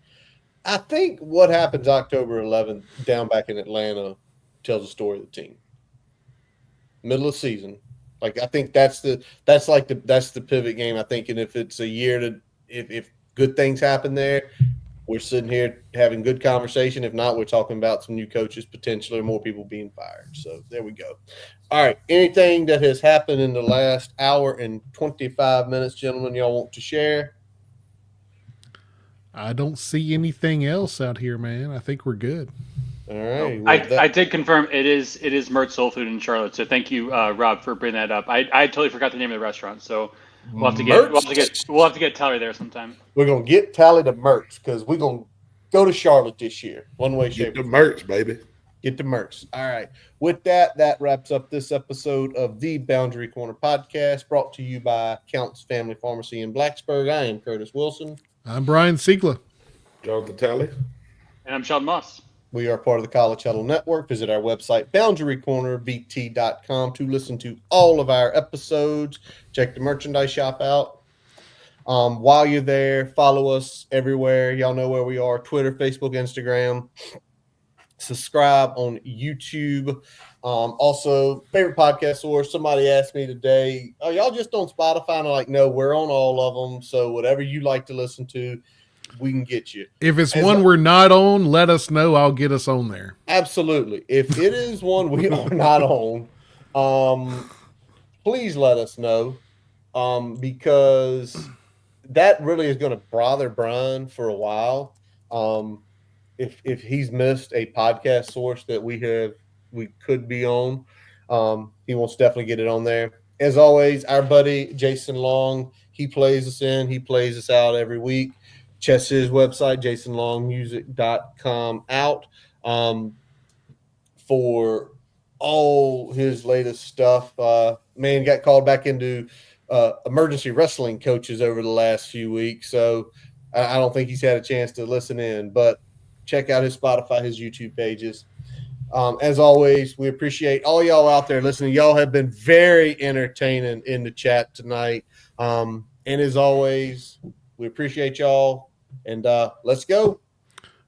I think what happens October 11th down back in Atlanta tells the story of the team. Middle of the season. Like I think that's the pivot game. I think, and if it's a year if good things happen there, we're sitting here having good conversation. If not, we're talking about some new coaches, potentially more people being fired. So there we go. All right. Anything that has happened in the last hour and 25 minutes, gentlemen, y'all want to share? I don't see anything else out here, man. I think we're good. All right. I did confirm it is Mert Soul Food in Charlotte. So thank you, Rob, for bringing that up. I totally forgot the name of the restaurant. So we'll have to get Tally there sometime. We're gonna get Tally to merch because we're gonna go to Charlotte this year. One way, shape. Get the merch, baby. Get the merch. All right. With that wraps up this episode of the Boundary Corner podcast, brought to you by Counts Family Pharmacy in Blacksburg. I am Curtis Wilson. I'm Brian Siegler. Jonathan Talley. And I'm Sheldon Moss. We are part of the College Huddle Network. Visit our website, boundarycornerbt.com, to listen to all of our episodes. Check the merchandise shop out. While you're there, follow us everywhere. Y'all know where we are: Twitter, Facebook, Instagram. Subscribe on YouTube. Also, favorite podcast source. Somebody asked me today, "Oh, y'all just on Spotify?" And I'm like, "No, we're on all of them. So whatever you like to listen to, we can get you." If it's one we're not on, let us know. I'll get us on there. Absolutely. If it is one we are not on, please let us know, because that really is going to bother Brian for a while. If he's missed a podcast source that we could be on, he wants to definitely get it on there. As always, our buddy Jason Long, he plays us in, he plays us out every week. Check his website, jasonlongmusic.com out, for all his latest stuff. Man got called back into emergency wrestling coaches over the last few weeks, so I don't think he's had a chance to listen in, but check out his Spotify, his YouTube pages. As always, we appreciate all y'all out there listening. Y'all have been very entertaining in the chat tonight. And as always, we appreciate y'all. And let's go.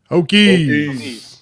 Hokies. Hokies.